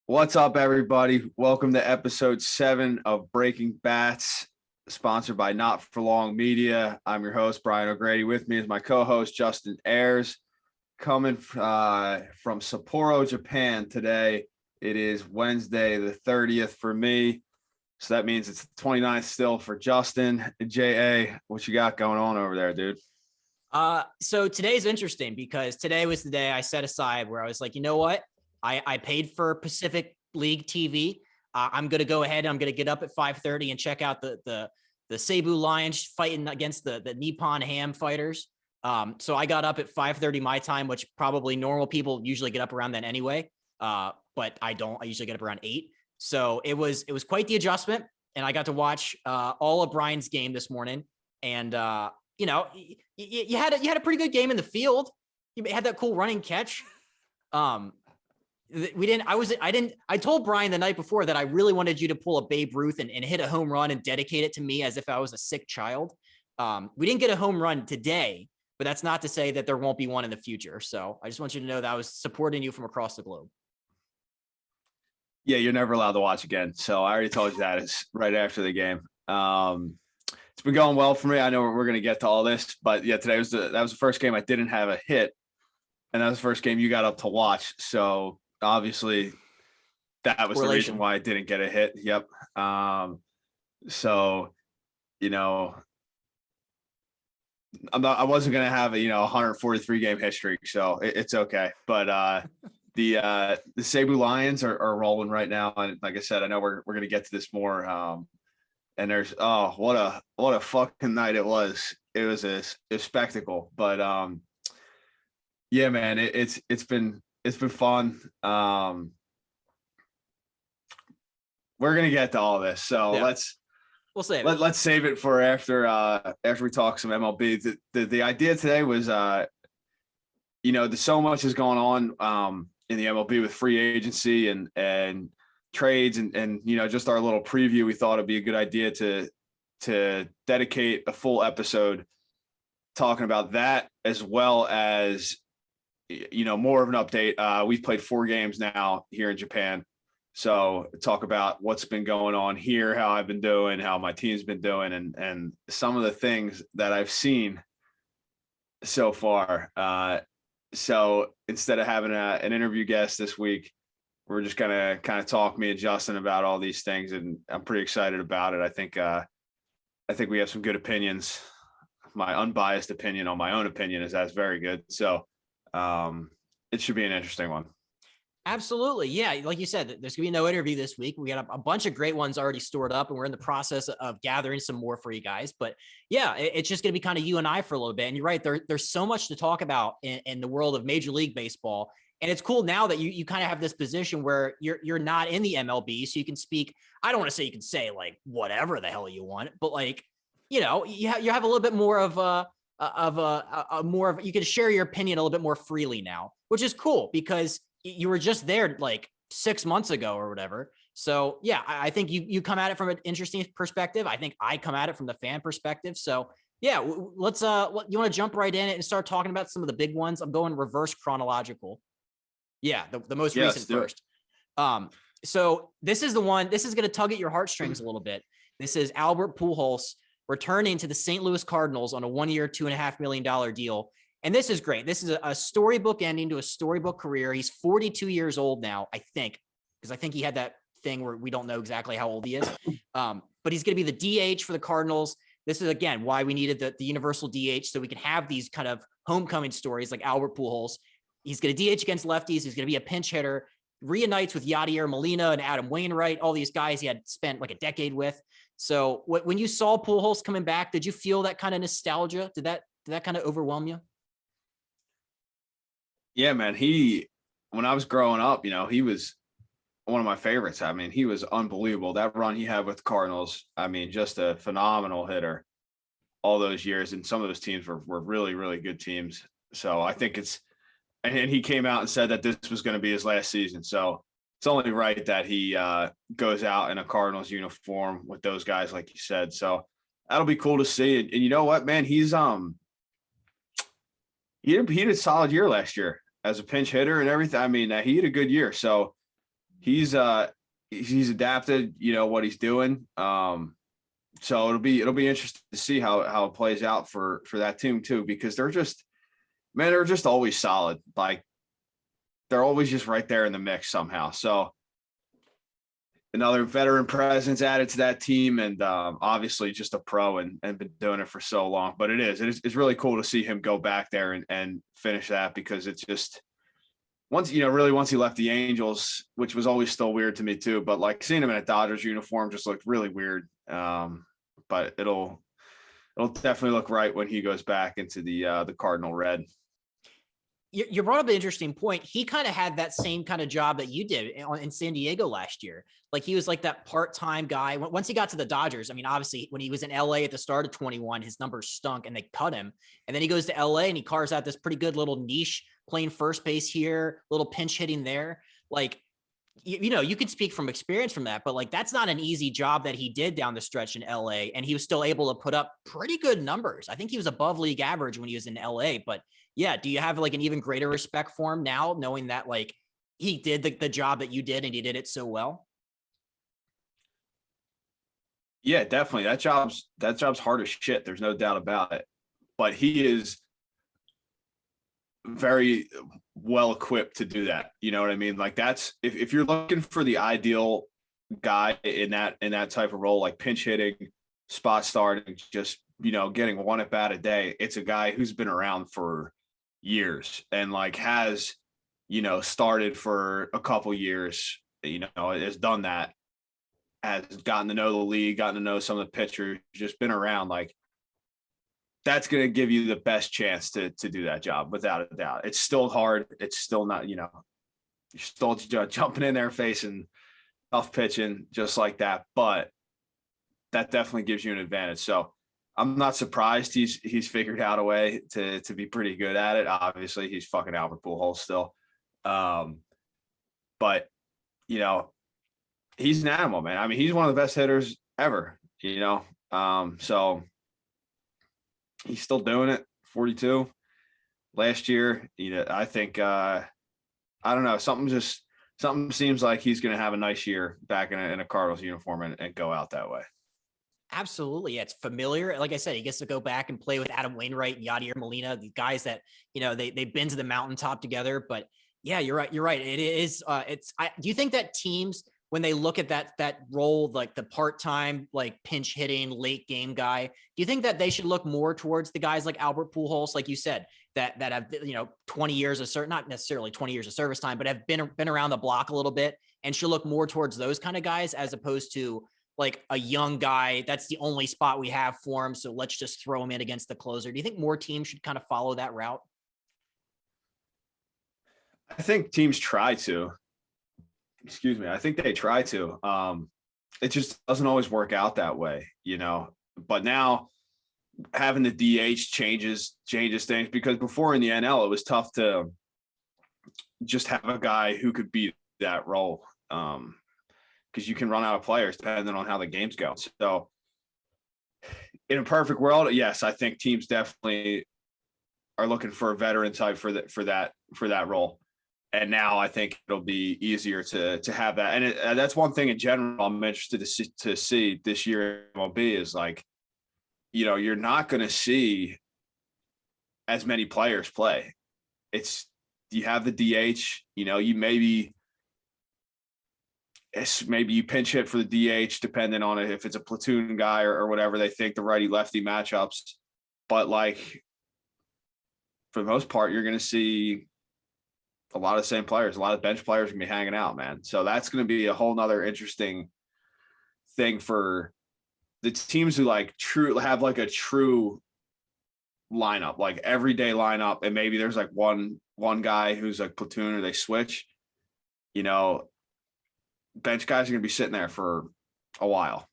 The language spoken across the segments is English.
What's up, everybody? Welcome to episode 7 of Breaking Bats, sponsored by Not For Long Media. I'm your host, Brian O'Grady. With me is my co-host, Justin Ayers, coming from Sapporo, Japan today. It is Wednesday, the 30th for me. So that means it's the 29th still for Justin. J.A., what you got going on over there, dude? So today's interesting because today was the day I set aside where I was like, you know what? I paid for Pacific League TV. I'm going to go ahead. I'm going to get up at 5:30 and check out the Cebu Lions fighting against the Nippon-Ham Fighters. So I got up at 5:30 my time, which probably normal people usually get up around then anyway. But I don't. I usually get up around 8. So it was quite the adjustment, and I got to watch all of Brian's game this morning. And you had a pretty good game in the field. You had that cool running catch. I told Brian the night before that I really wanted you to pull a Babe Ruth and hit a home run and dedicate it to me as if I was a sick child. We didn't get a home run today, but that's not to say that there won't be one in the future. So I just want you to know that I was supporting you from across the globe. Yeah, you're never allowed to watch again. So I already told you that. It's right after the game. It's been going well for me. I know we're going to get to all this, but yeah, that was the first game I didn't have a hit, and that was the first game you got up to watch. So obviously that was the reason why I didn't get a hit. Yep. So, I wasn't going to have a 143 game hit streak, so it's okay. But the Cebu Lions are rolling right now, and like I said, I know we're going to get to this more. And there's what a fucking night it was. It was a spectacle. But yeah, man, it's been fun. We're gonna get to all this, so yeah. We'll save it. Let's save it for after we talk some MLB. The idea today was so much is going on in the MLB with free agency and trades and just our little preview. We thought it'd be a good idea to dedicate a full episode talking about that, as well as more of an update. We've played 4 games now here in Japan, so talk about what's been going on here, how I've been doing, how my team's been doing, and some of the things that I've seen so far. So instead of having an interview guest this week, we're just gonna kind of talk, me and Justin, about all these things, and I'm pretty excited about it. I think we have some good opinions. My unbiased opinion on my own opinion is that's very good. So it should be an interesting one. Absolutely. Yeah. Like you said, there's gonna be no interview this week. We got a bunch of great ones already stored up, and we're in the process of gathering some more for you guys. But yeah, it's just gonna be kind of you and I for a little bit. And you're right, there's so much to talk about in the world of Major League Baseball. And it's cool now that you kind of have this position where you're not in the MLB, so you can speak. I don't want to say you can say like whatever the hell you want, but like, you have a little bit more of you can share your opinion a little bit more freely now, which is cool because you were just there like 6 months ago or whatever. So yeah, I think you come at it from an interesting perspective. I think I come at it from the fan perspective. So yeah, let's you want to jump right in and start talking about some of the big ones. I'm going reverse chronological. Yeah, the most recent first. So this is the one. This is going to tug at your heartstrings a little bit. This is Albert Pujols returning to the St. Louis Cardinals on a 1-year, $2.5 million deal. And this is great. This is a storybook ending to a storybook career. He's 42 years old now, I think, because I think he had that thing where we don't know exactly how old he is. But he's going to be the DH for the Cardinals. This is, again, why we needed the universal DH, so we can have these kind of homecoming stories like Albert Pujols. He's going to DH against lefties. He's going to be a pinch hitter, reunites with Yadier Molina and Adam Wainwright, all these guys he had spent like a decade with. So when you saw Pujols coming back, did you feel that kind of nostalgia? Did that kind of overwhelm you? Yeah, man. When I was growing up, he was one of my favorites. I mean, he was unbelievable. That run he had with the Cardinals, I mean, just a phenomenal hitter all those years. And some of those teams were really, really good teams. So I think and he came out and said that this was going to be his last season. So it's only right that he goes out in a Cardinals uniform with those guys, like you said. So that'll be cool to see. And you know what, man, he had a solid year last year as a pinch hitter and everything. I mean, he had a good year. So he's adapted, what he's doing. So it'll be interesting to see how it plays out for that team too, because they're just always solid. Like they're always just right there in the mix somehow. So another veteran presence added to that team, and obviously just a pro and been doing it for so long. But it's really cool to see him go back there and finish that, because it's just once he left the Angels, which was always still weird to me too. But like seeing him in a Dodgers uniform just looked really weird. But it'll definitely look right when he goes back into the Cardinal red. You brought up an interesting point. He kind of had that same kind of job that you did in San Diego last year. Like he was like that part-time guy. Once he got to the Dodgers, I mean, obviously when he was in LA at the start of 21, his numbers stunk and they cut him. And then he goes to LA and he carves out this pretty good little niche, playing first base here, little pinch hitting there. Like, you could speak from experience from that, but like, that's not an easy job that he did down the stretch in LA. And he was still able to put up pretty good numbers. I think he was above league average when he was in LA, but yeah. Do you have like an even greater respect for him now, knowing that like he did the job that you did and he did it so well? Yeah, definitely. That job's hard as shit. There's no doubt about it. But he is very well equipped to do that. You know what I mean? Like that's if you're looking for the ideal guy in that type of role, like pinch hitting, spot starting, just getting one at bat a day, it's a guy who's been around for years and like has started for a couple years, has done that, has gotten to know the league, gotten to know some of the pitchers, just been around. Like that's going to give you the best chance to do that job without a doubt. It's still hard. It's still not, you're still jumping in there facing tough pitching just like that, but that definitely gives you an advantage. So I'm not surprised he's figured out a way to be pretty good at it. Obviously he's fucking Albert Pujols still. But he's an animal, man. I mean, he's one of the best hitters ever, so he's still doing it. 42 last year. I think I don't know. Something seems like he's going to have a nice year back in a Cardinals uniform and go out that way. Absolutely. Yeah, it's familiar. Like I said, he gets to go back and play with Adam Wainwright and Yadier Molina, the guys that, they've been to the mountaintop together. But yeah, you're right. You're right. It is. Do you think that teams, when they look at that role, like the part-time, like pinch hitting late game guy, do you think that they should look more towards the guys like Albert Pujols, like you said, that have 20 years of not necessarily 20 years of service time, but have been around the block a little bit, and should look more towards those kind of guys as opposed to like a young guy that's the only spot we have for him, so let's just throw him in against the closer? Do you think more teams should kind of follow that route? I think teams try to. Excuse me. I think they try to. It just doesn't always work out that way, But now having the DH changes things, because before in the NL it was tough to just have a guy who could beat that role, because you can run out of players depending on how the games go. So in a perfect world, yes, I think teams definitely are looking for a veteran type for that role. And now I think it'll be easier to have that. And that's one thing in general I'm interested to see this year in MLB is like, you're not going to see as many players play. You have the DH, you maybe you pinch hit for the DH depending on if it's a platoon guy or whatever they think, the righty lefty matchups. But like for the most part, you're going to see a lot of the same players, a lot of bench players can be hanging out, man. So that's going to be a whole nother interesting thing for the teams who have like a true lineup, like everyday lineup. And maybe there's like one guy who's like platoon or they switch, bench guys are going to be sitting there for a while.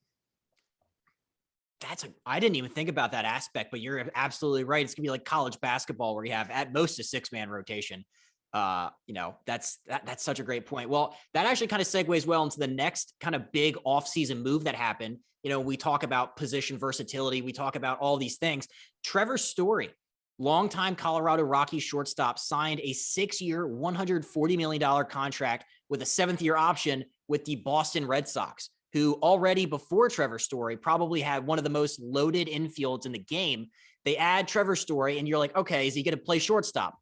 I didn't even think about that aspect, but you're absolutely right. It's gonna be like college basketball where you have at most a 6-man rotation. That's such a great point. Well, that actually kind of segues well into the next kind of big offseason move that happened. We talk about position versatility. We talk about all these things. Trevor Story, longtime Colorado Rockies shortstop, signed a 6-year, $140 million contract with a 7th-year option with the Boston Red Sox, who already before Trevor Story probably had one of the most loaded infields in the game. They add Trevor Story, and you're like, okay, is he going to play shortstop?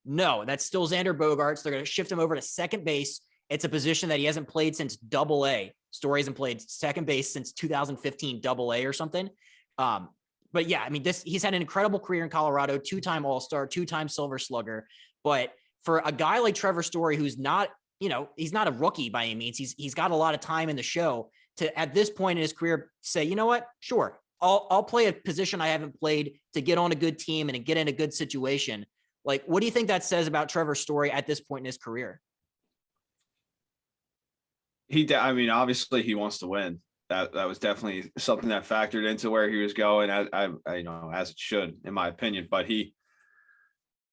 No, that's still Xander Bogaerts. They're going to shift him over to second base. It's a position that he hasn't played since Double-A. Story hasn't played second base since 2015 Double-A or something. But yeah, I mean, he's had an incredible career in Colorado, 2-time All-Star, 2-time Silver Slugger. But for a guy like Trevor Story, who's not, he's not a rookie by any means. He's got a lot of time in the show to, at this point in his career, say, you know what, sure, I'll play a position I haven't played to get on a good team and get in a good situation. Like, what do you think that says about Trevor Story at this point in his career? I mean, obviously he wants to win. That was definitely something that factored into where he was going. As it should, in my opinion. But he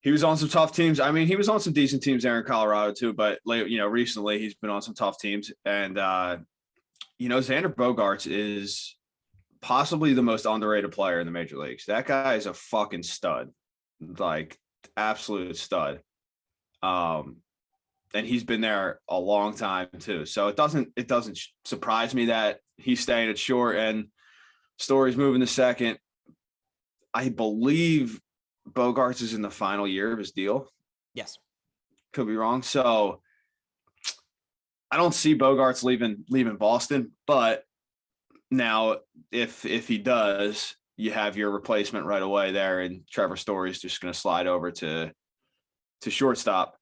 was on some tough teams. I mean, he was on some decent teams there in Colorado too. But recently he's been on some tough teams. And Xander Bogaerts is possibly the most underrated player in the major leagues. That guy is a fucking stud, like absolute stud. And he's been there a long time too. So it doesn't surprise me that he's staying at short and Story's moving to second. I believe Bogaerts is in the final year of his deal. Yes. Could be wrong. So I don't see Bogaerts leaving Boston, but now if he does, you have your replacement right away there, and Trevor Story's just going to slide over to shortstop.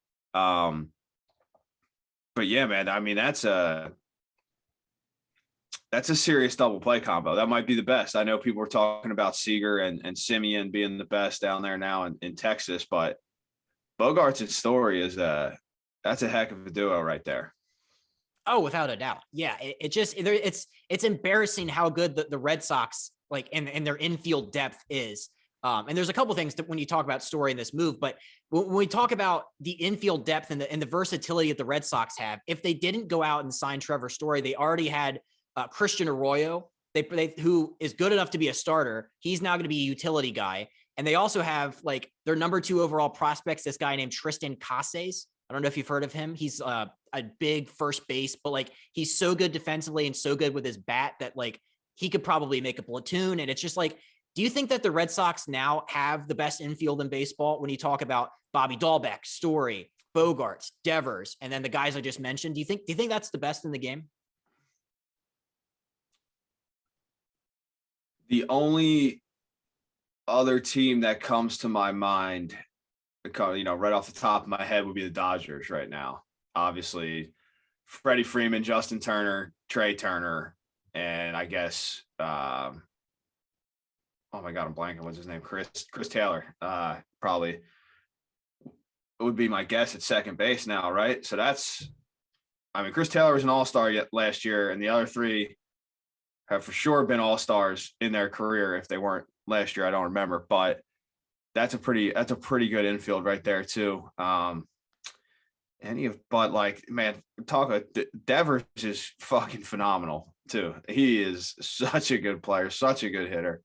But yeah, man, I mean, that's a serious double play combo. That might be the best. I know people were talking about Seager and Simeon being the best down there now in Texas, but Bogaerts and Story that's a heck of a duo right there. Oh, without a doubt. Yeah. It's embarrassing how good the Red Sox, like, and their infield depth is. And there's a couple things that when you talk about Story in this move, but when we talk about the infield depth and the versatility that the Red Sox have, if they didn't go out and sign Trevor Story, they already had Christian Arroyo, who is good enough to be a starter. He's now going to be a utility guy. And they also have, like, their number 2 overall prospects, this guy named Tristan Casas. I don't know if you've heard of him. He's a big first base, but like, he's so good defensively and so good with his bat that, like, he could probably make a platoon. And it's just like, do you think that the Red Sox now have the best infield in baseball when you talk about Bobby Dahlbeck, Story, Bogaerts, Devers, and then the guys I just mentioned? Do you think that's the best in the game? The only other team that comes to my mind, right off the top of my head, would be the Dodgers right now. Obviously, Freddie Freeman, Justin Turner, Trey Turner, and I guess oh my God, I'm blanking. What's his name? Chris Taylor. Probably would be my guess at second base now, right? So Chris Taylor was an all-star last year, and the other 3 have for sure been all-stars in their career. If they weren't last year, I don't remember, but that's a pretty good infield right there too. Devers is fucking phenomenal too. He is such a good player, such a good hitter.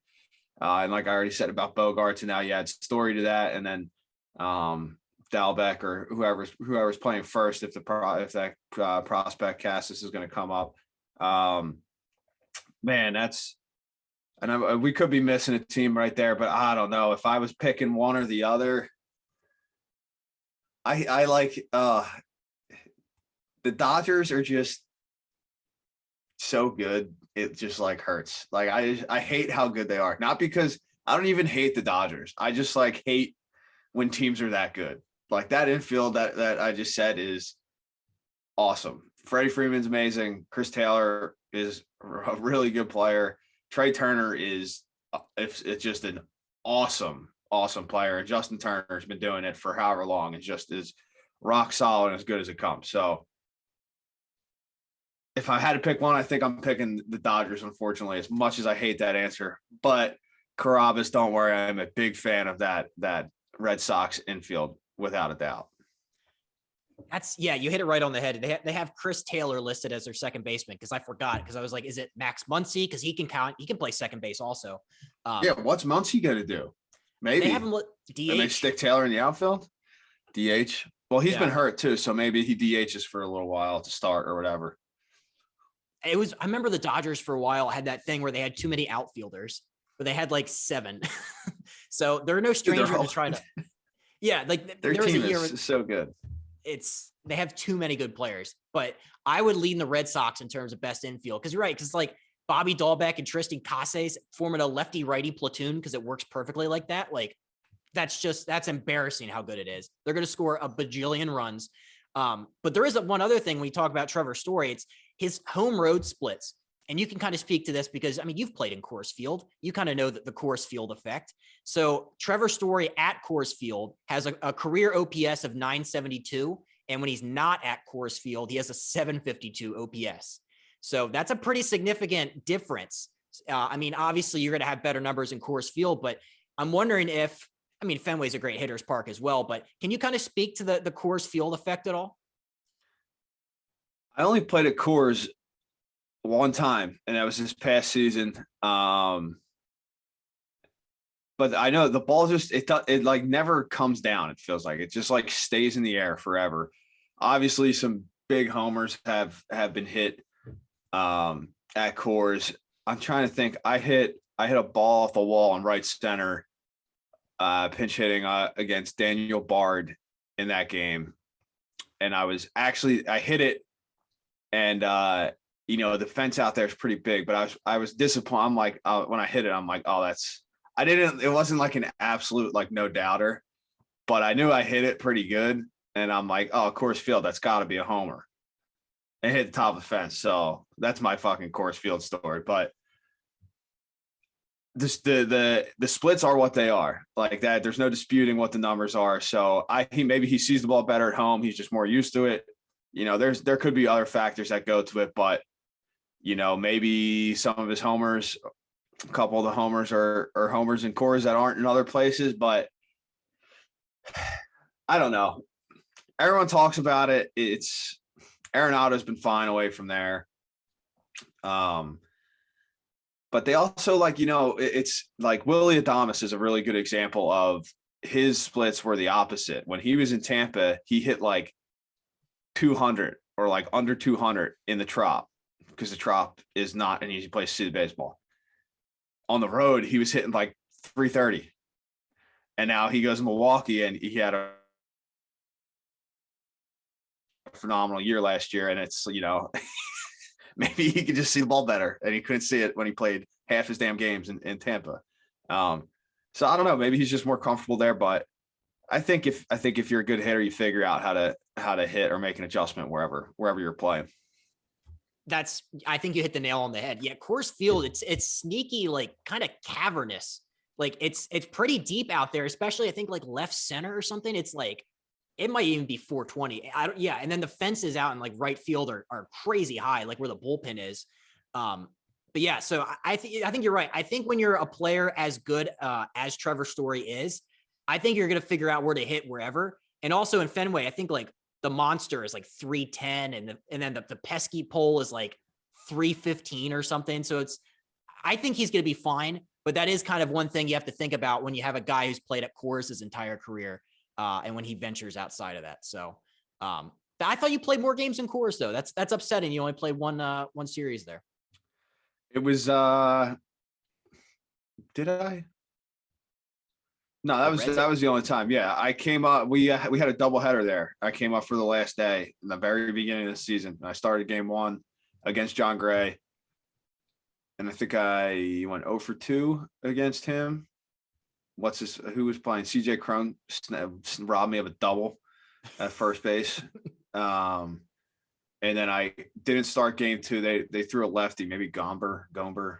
And like I already said about Bogaerts, and now you add Story to that, and then Dalbec or whoever's playing first, if that prospect Cassis is going to come up. Man, we could be missing a team right there, but I don't know. If I was picking one or the other, I like the Dodgers are just so good. It just like hurts. Like I hate how good they are. Not because I don't even hate the Dodgers. I just like hate when teams are that good. Like that infield that I just said is awesome. Freddie Freeman's amazing. Chris Taylor is a really good player. Trey Turner it's just an awesome player. And Justin Turner's been doing it for however long. It just is rock solid and as good as it comes. So if I had to pick one, I think I'm picking the Dodgers, unfortunately, as much as I hate that answer. But Carabas, don't worry, I'm a big fan of that Red Sox infield, without a doubt. You hit it right on the head. They have Chris Taylor listed as their second baseman, because I forgot, because I was like, is it Max Muncy? Because he can play second base also. What's Muncy going to do? Maybe they have him DH. And they stick Taylor in the outfield? DH? Well, he's Yeah. been hurt too, so maybe he DHs for a little while to start or whatever. I remember the Dodgers for a while had that thing where they had too many outfielders, where they had like 7. So they're no stranger to trying to. Yeah, like Their there was a team year is so good. they have too many good players, but I would lead in the Red Sox in terms of best infield. Cause you're right. Cause like Bobby Dahlbeck and Tristan Casas forming a lefty righty platoon. Cause it works perfectly like that. Like that's embarrassing how good it is. They're going to score a bajillion runs. But there is one other thing when you talk about Trevor Story, it's his home road splits. And you can kind of speak to this because, I mean, you've played in Coors Field. You kind of know that the Coors Field effect. So Trevor Story at Coors Field has a career OPS of 972. And when he's not at Coors Field, he has a 752 OPS. So that's a pretty significant difference. I mean, obviously you're going to have better numbers in Coors Field, but I'm wondering if, I mean, Fenway's a great hitter's park as well, but can you kind of speak to the Coors Field effect at all? I only played at Coors one time, and that was this past season. But I know the ball just it like never comes down. It feels like it just like stays in the air forever. Obviously, some big homers have been hit at Coors. I'm trying to think. I hit a ball off the wall in right center, pinch hitting against Daniel Bard in that game, and I hit it, and the fence out there is pretty big, but I was disappointed. I'm like, when I hit it, I'm like, oh, it wasn't like an absolute like no doubter, but I knew I hit it pretty good, and I'm like, oh, Coors Field, that's got to be a homer, and hit the top of the fence. So that's my fucking Coors Field story, but. This, the splits are what they are, like that. There's no disputing what the numbers are. So maybe he sees the ball better at home. He's just more used to it. There could be other factors that go to it, but maybe some of his homers, a couple of the homers are homers in Coors that aren't in other places, but I don't know. Everyone talks about it. It's Arenado's been fine away from there. But they also it's like Willie Adames is a really good example of his splits were the opposite. When he was in Tampa, he hit like 200 or like under 200 in the Trop because the Trop is not an easy place to see the baseball. On the road, he was hitting like 330. And now he goes to Milwaukee and he had a phenomenal year last year. And it's, maybe he could just see the ball better, and he couldn't see it when he played half his damn games in Tampa. So I don't know. Maybe he's just more comfortable there. But I think if you're a good hitter, you figure out how to hit or make an adjustment wherever you're playing. I think you hit the nail on the head. Yeah, Coors Field, it's sneaky, like kind of cavernous. Like it's pretty deep out there, especially I think like left center or something. It's like it might even be 420. And then the fences out in like right field are crazy high, like where the bullpen is. But yeah, so I think you're right. I think when you're a player as good as Trevor Story is, I think you're going to figure out where to hit wherever. And also in Fenway, I think like the monster is like 310 and then the pesky pole is like 315 or something. So I think he's going to be fine, but that is kind of one thing you have to think about when you have a guy who's played at Coors his entire career. And when he ventures outside of that. So I thought you played more games in Coors though. That's upsetting. You only played one series there. It was did I? No, that was the only time. Yeah, I came up. We had a doubleheader there. I came up for the last day in the very beginning of the season. I started game 1 against John Gray, and I think I went 0 for 2 against him. Who was playing? CJ Cron robbed me of a double at first base. And then I didn't start game 2. They threw a lefty, maybe Gomber.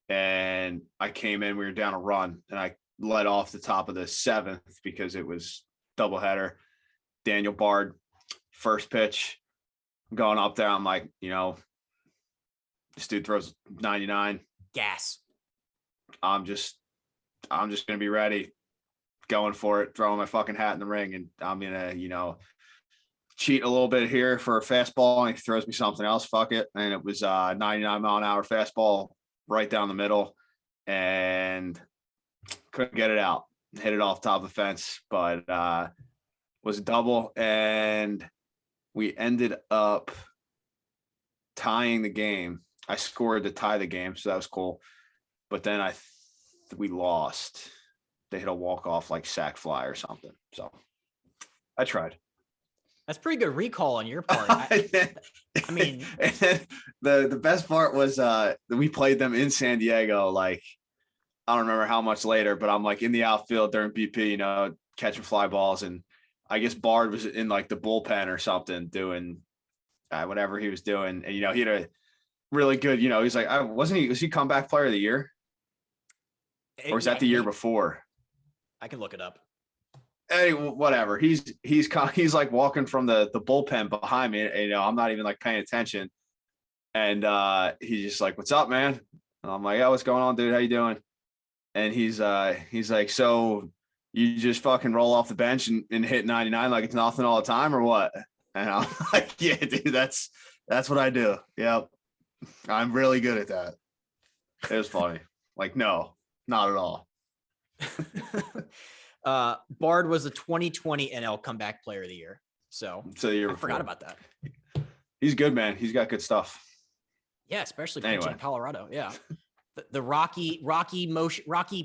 And I came in, we were down a run, and I led off the top of the 7th because it was doubleheader. Daniel Bard, first pitch, going up there. I'm like, this dude throws 99. Gas. I'm just going to be ready, going for it, throwing my fucking hat in the ring. And I'm going to, cheat a little bit here for a fastball. And he throws me something else. Fuck it. And it was 99 mile an hour fastball right down the middle, and couldn't get it out. Hit it off top of the fence, but was a double, and we ended up tying the game. I scored to tie the game, so that was cool. But then we lost. They hit a walk-off like sac fly or something. So I tried. That's pretty good recall on your part. I mean, the best part was we played them in San Diego. Like, I don't remember how much later, but I'm like in the outfield during BP, you know, catching fly balls, and I guess Bard was in like the bullpen or something doing whatever he was doing, and you know, he had a really good, you know, he's like, was he comeback player of the year, or was that the year before? I can look it up. Hey, whatever. He's like walking from the bullpen behind me. And, you know, I'm not even like paying attention. And he's just like, "What's up, man?" And I'm like, "Yeah, what's going on, dude? How you doing?" And he's like, "So you just fucking roll off the bench and hit 99 like it's nothing all the time, or what?" And I'm like, "Yeah, dude, that's what I do. Yep, I'm really good at that." It was funny. Like, no, not at all. Bard was the 2020 NL Comeback Player of the Year. So I forgot about that. He's good, man. He's got good stuff. Yeah, especially pitching in Colorado. Yeah, the Rocky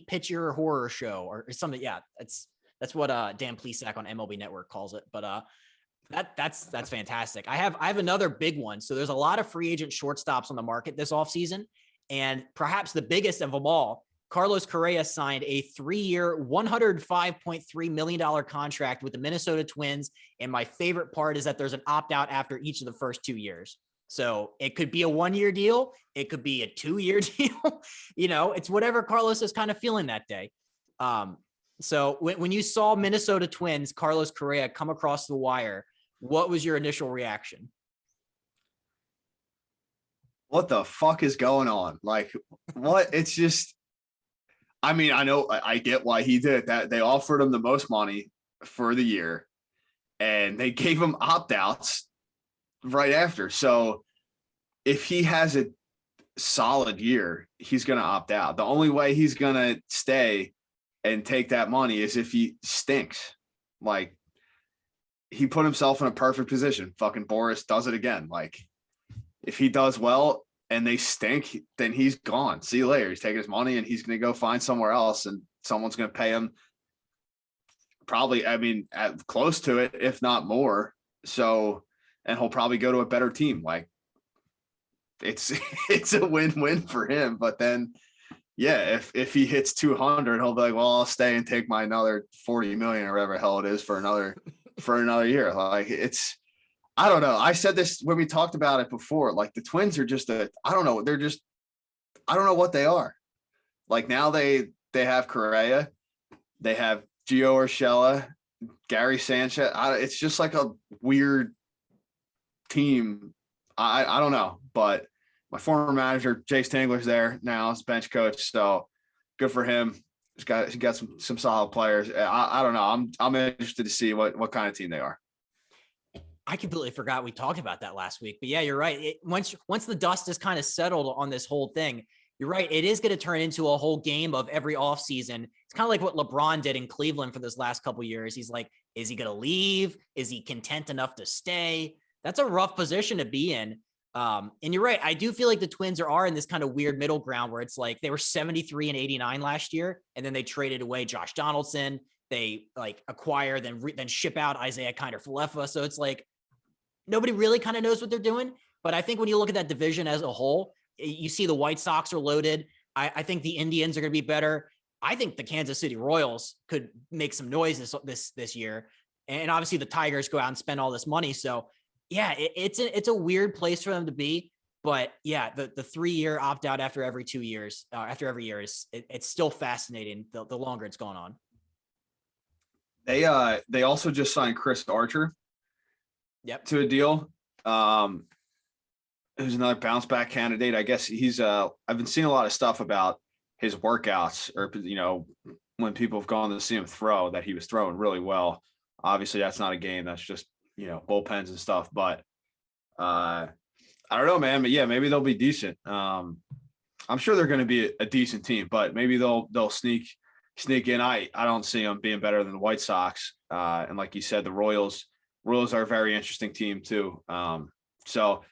pitcher horror show or something. Yeah, that's what Dan Plesac on MLB Network calls it. But that's fantastic. I have another big one. So there's a lot of free agent shortstops on the market this offseason, and perhaps the biggest of them all, Carlos Correa signed a 3-year, $105.3 million contract with the Minnesota Twins. And my favorite part is that there's an opt-out after each of the first 2 years. So it could be a 1-year deal. It could be a 2-year deal. You know, it's whatever Carlos is kind of feeling that day. So when you saw Minnesota Twins, Carlos Correa come across the wire, what was your initial reaction? What the fuck is going on? Like, what? It's just, I mean, I know I get why he did it. That they offered him the most money for the year, and they gave him opt-outs right after. So if he has a solid year, he's going to opt out. The only way he's going to stay and take that money is if he stinks. Like, he put himself in a perfect position. Fucking Boris does it again. Like, if he does well and they stink, then he's gone. See you later. He's taking his money and he's going to go find somewhere else, and someone's going to pay him probably, I mean, close to it, if not more. So, and he'll probably go to a better team. Like, it's a win-win for him. But then, yeah, if he hits 200, he'll be like, "Well, I'll stay and take my another 40 million or whatever the hell it is for another year." Like, it's, I don't know. I said this when we talked about it before. Like, the Twins are just I don't know. They're just, I don't know what they are. Like, now they have Correa, they have Gio Urshela, Gary Sanchez. It's just like a weird team. I don't know, but my former manager Jace Tingler's there now as bench coach, so good for him. He's got some solid players. I don't know. I'm interested to see what kind of team they are. I completely forgot we talked about that last week, but yeah, you're right. Once the dust is kind of settled on this whole thing, you're right. It is going to turn into a whole game of every offseason. It's kind of like what LeBron did in Cleveland for this last couple of years. He's like, is he going to leave? Is he content enough to stay? That's a rough position to be in. And you're right. I do feel like the Twins are in this kind of weird middle ground where it's like they were 73 and 89 last year, and then they traded away Josh Donaldson. They like acquire, then ship out Isaiah Kiner-Falefa. So it's like nobody really kind of knows what they're doing. But I think when you look at that division as a whole, you see the White Sox are loaded. I think the Indians are going to be better. I think the Kansas City Royals could make some noise this year. And obviously the Tigers go out and spend all this money. So yeah, it's a weird place for them to be. But yeah, the 3-year opt out after every 2 years, after every year it's still fascinating the longer it's going on. They also just signed Chris Archer. Yep. To a deal. Who's another bounce back candidate. I guess he's I've been seeing a lot of stuff about his workouts, or, you know, when people have gone to see him throw, that he was throwing really well. Obviously that's not a game, that's just, you know, bullpens and stuff, but I don't know, man, but yeah, maybe they'll be decent. I'm sure they're going to be a decent team, but maybe they'll sneak in. I don't see them being better than the White Sox. And like you said, the Royals are a very interesting team too. So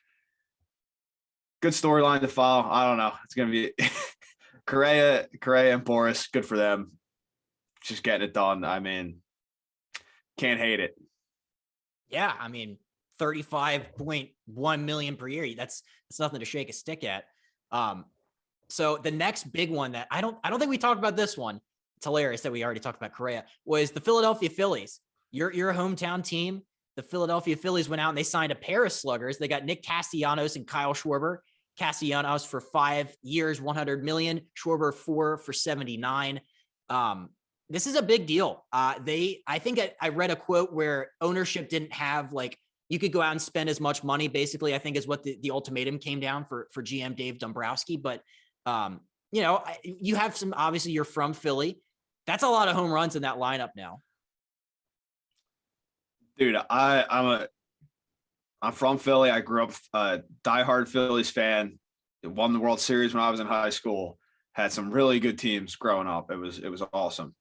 good storyline to follow. I don't know. It's going to be Correa and Boris. Good for them. Just getting it done. I mean, can't hate it. Yeah. I mean, 35.1 million per year. That's nothing to shake a stick at. So the next big one that I don't think we talked about this one. It's hilarious that we already talked about Correa, was the Philadelphia Phillies. Your hometown team, the Philadelphia Phillies, went out and they signed a pair of sluggers. They got Nick Castellanos and Kyle Schwarber. Castellanos for 5 years, 100 million. Schwarber 4 for 79. This is a big deal. I think I read a quote where ownership didn't have, like, you could go out and spend as much money, basically, I think is what the ultimatum came down for GM Dave Dombrowski. But, you have some, obviously you're from Philly. That's a lot of home runs in that lineup now. Dude, I'm from Philly. I grew up a diehard Phillies fan. Won the World Series when I was in high school. Had some really good teams growing up. It was awesome.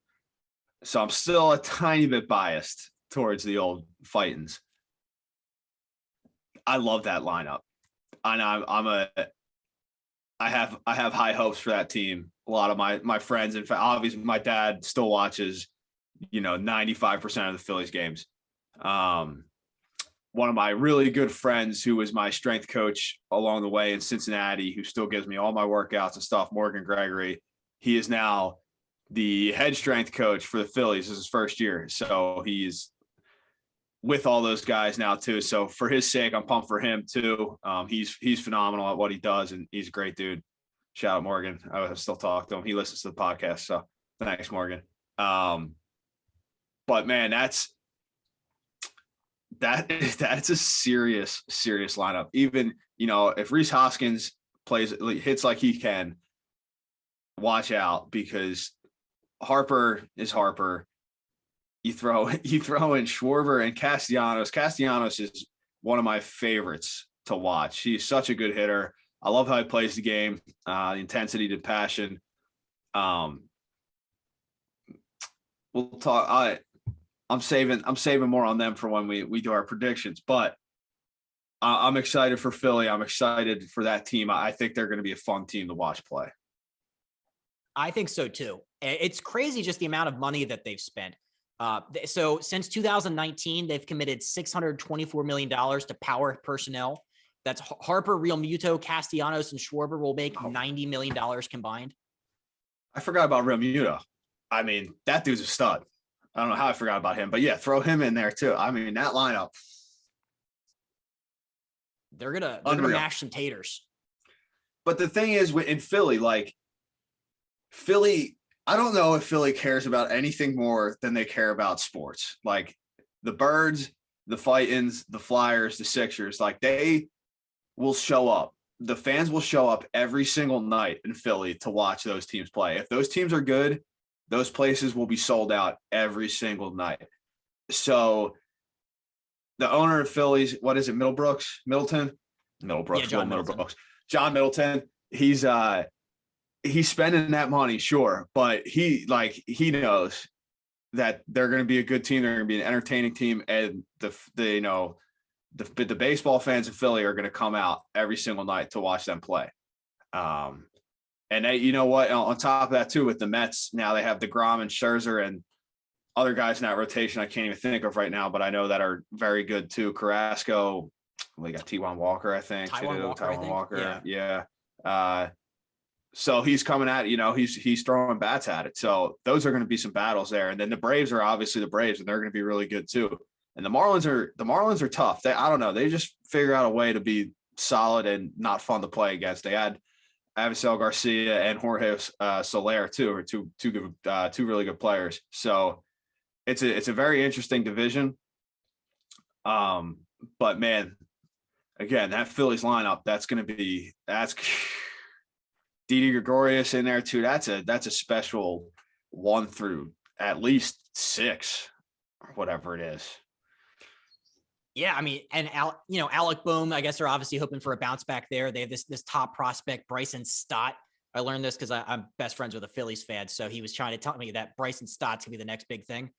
So I'm still a tiny bit biased towards the old Fightins. I love that lineup. I have high hopes for that team. A lot of my friends, in fact, obviously my dad still watches, 95% of the Phillies games. One of my really good friends who was my strength coach along the way in Cincinnati, who still gives me all my workouts and stuff, Morgan Gregory, he is now the head strength coach for the Phillies. This is his first year. So he's with all those guys now too. So for his sake, I'm pumped for him too. He's phenomenal at what he does, and he's a great dude. Shout out Morgan. I still talk to him. He listens to the podcast. So thanks, Morgan. But man, that's a serious lineup. Even, if Rhys Hoskins hits like he can, watch out, because Harper is Harper. You throw in Schwarber and Castellanos. Castellanos is one of my favorites to watch. He's such a good hitter. I love how he plays the game, the intensity, the passion. We'll talk. I'm saving more on them for when we do our predictions, but I'm excited for Philly. I'm excited for that team. I think they're going to be a fun team to watch play. I think so too. It's crazy just the amount of money that they've spent. So since 2019, they've committed $624 million to power personnel. That's Harper, Realmuto, Castellanos, and Schwarber will make $90 million combined. I forgot about Realmuto. I mean, that dude's a stud. I don't know how I forgot about him, but yeah, throw him in there too. I mean, that lineup. They're gonna mash some taters. But the thing is, in Philly, I don't know if Philly cares about anything more than they care about sports. Like the Birds, the Fightins, the Flyers, the Sixers, they will show up. The fans will show up every single night in Philly to watch those teams play. If those teams are good, those places will be sold out every single night. So the owner of Phillies, what is it? Middleton? Yeah, John Middleton. He's spending that money, sure, but he knows that they're going to be a good team. They're going to be an entertaining team, and the baseball fans of Philly are going to come out every single night to watch them play. And you know what? On top of that too, with the Mets, now they have DeGrom and Scherzer and other guys in that rotation I can't even think of right now, but I know that are very good too. Carrasco, we got Taijuan Walker, I think. Taijuan Walker. Yeah. So he's coming at, he's throwing bats at it. So those are going to be some battles there. And then the Braves are obviously the Braves, and they're going to be really good too. And the Marlins are tough. I don't know. They just figure out a way to be solid and not fun to play against. They had Avisel Garcia and Jorge Soler too, are two really good players. So it's a very interesting division. But man, again, that Phillies lineup, that's Didi Gregorius in there too. That's a special 1 through at least 6 or whatever it is. Yeah, I mean, and Alec Boehm, I guess they're obviously hoping for a bounce back there. They have this top prospect, Bryson Stott. I learned this because I'm best friends with a Phillies fan, so he was trying to tell me that Bryson Stott's gonna be the next big thing.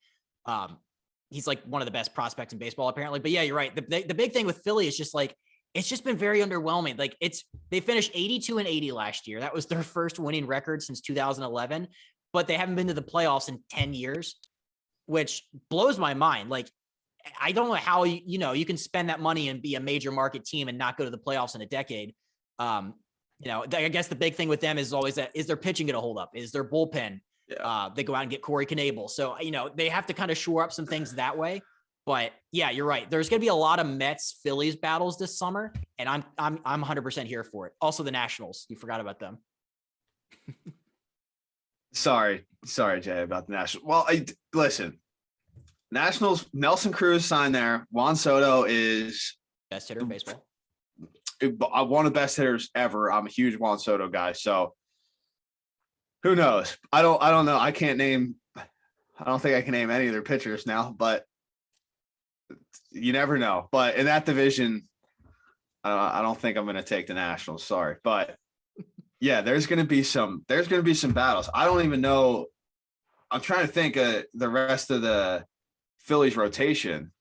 he's like one of the best prospects in baseball, apparently. But yeah, you're right. The big thing with Philly is just like, it's just been very underwhelming. Like they finished 82-80 last year. That was their first winning record since 2011, but they haven't been to the playoffs in 10 years, which blows my mind. Like, I don't know how you can spend that money and be a major market team and not go to the playoffs in a decade. I guess the big thing with them is always that, is their pitching going to hold up? Is their bullpen? Yeah. They go out and get Corey Knebel. So, they have to kind of shore up some things that way. But yeah, you're right. There's going to be a lot of Mets Phillies battles this summer, and I'm 100% here for it. Also, the Nationals. You forgot about them. Sorry, Jay, about the Nationals. Well, listen. Nationals. Nelson Cruz signed there. Juan Soto is best hitter in baseball. One of the best hitters ever. I'm a huge Juan Soto guy. So who knows? I don't know. I can't name. I don't think I can name any of their pitchers now, but you never know. But in that division, I don't think I'm going to take the Nationals. Sorry, but yeah, there's going to be some battles. I don't even know. I'm trying to think of the rest of the Phillies rotation.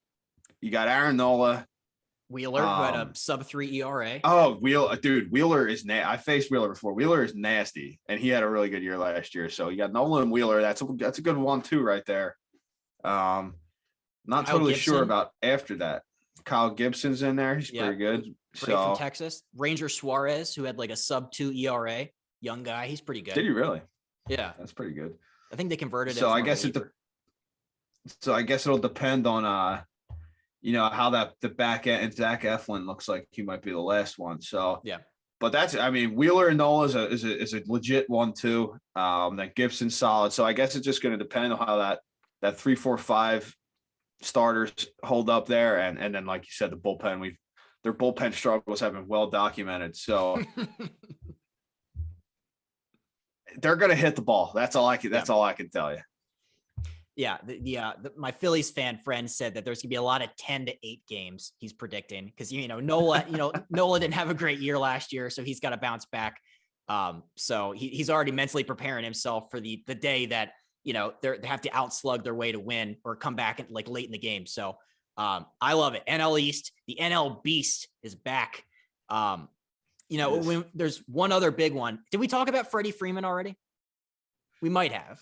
You got Aaron Nola, Wheeler, who had a sub-3 ERA. Oh, Wheeler is I faced Wheeler before. Wheeler is nasty, and he had a really good year last year. So you got Nola and Wheeler. That's a good 1-2 right there. Not Kyle totally Gibson. sure about after that. Kyle Gibson's in there. He's pretty good. From Texas. Ranger Suarez, who had like a sub-2 ERA. Young guy. He's pretty good. Did he really? Yeah. That's pretty good. I think they converted it. So I guess it'll depend on how the back end and Zach Eflin looks like he might be the last one. So yeah, but Wheeler and Nola is a legit 1-2. That Gibson's solid. So I guess it's just going to depend on how that 3, 4, 5 starters hold up there, and then like you said, the bullpen their bullpen struggles have been well documented. So they're going to hit the ball. That's all I can tell you. Yeah, my Phillies fan friend said that there's gonna be a lot of 10-8 games he's predicting because Nola didn't have a great year last year, so he's got to bounce back. So he's already mentally preparing himself for the day that they have to outslug their way to win or come back like late in the game. So I love it. NL East, the NL Beast is back. When there's one other big one. Did we talk about Freddie Freeman already? We might have.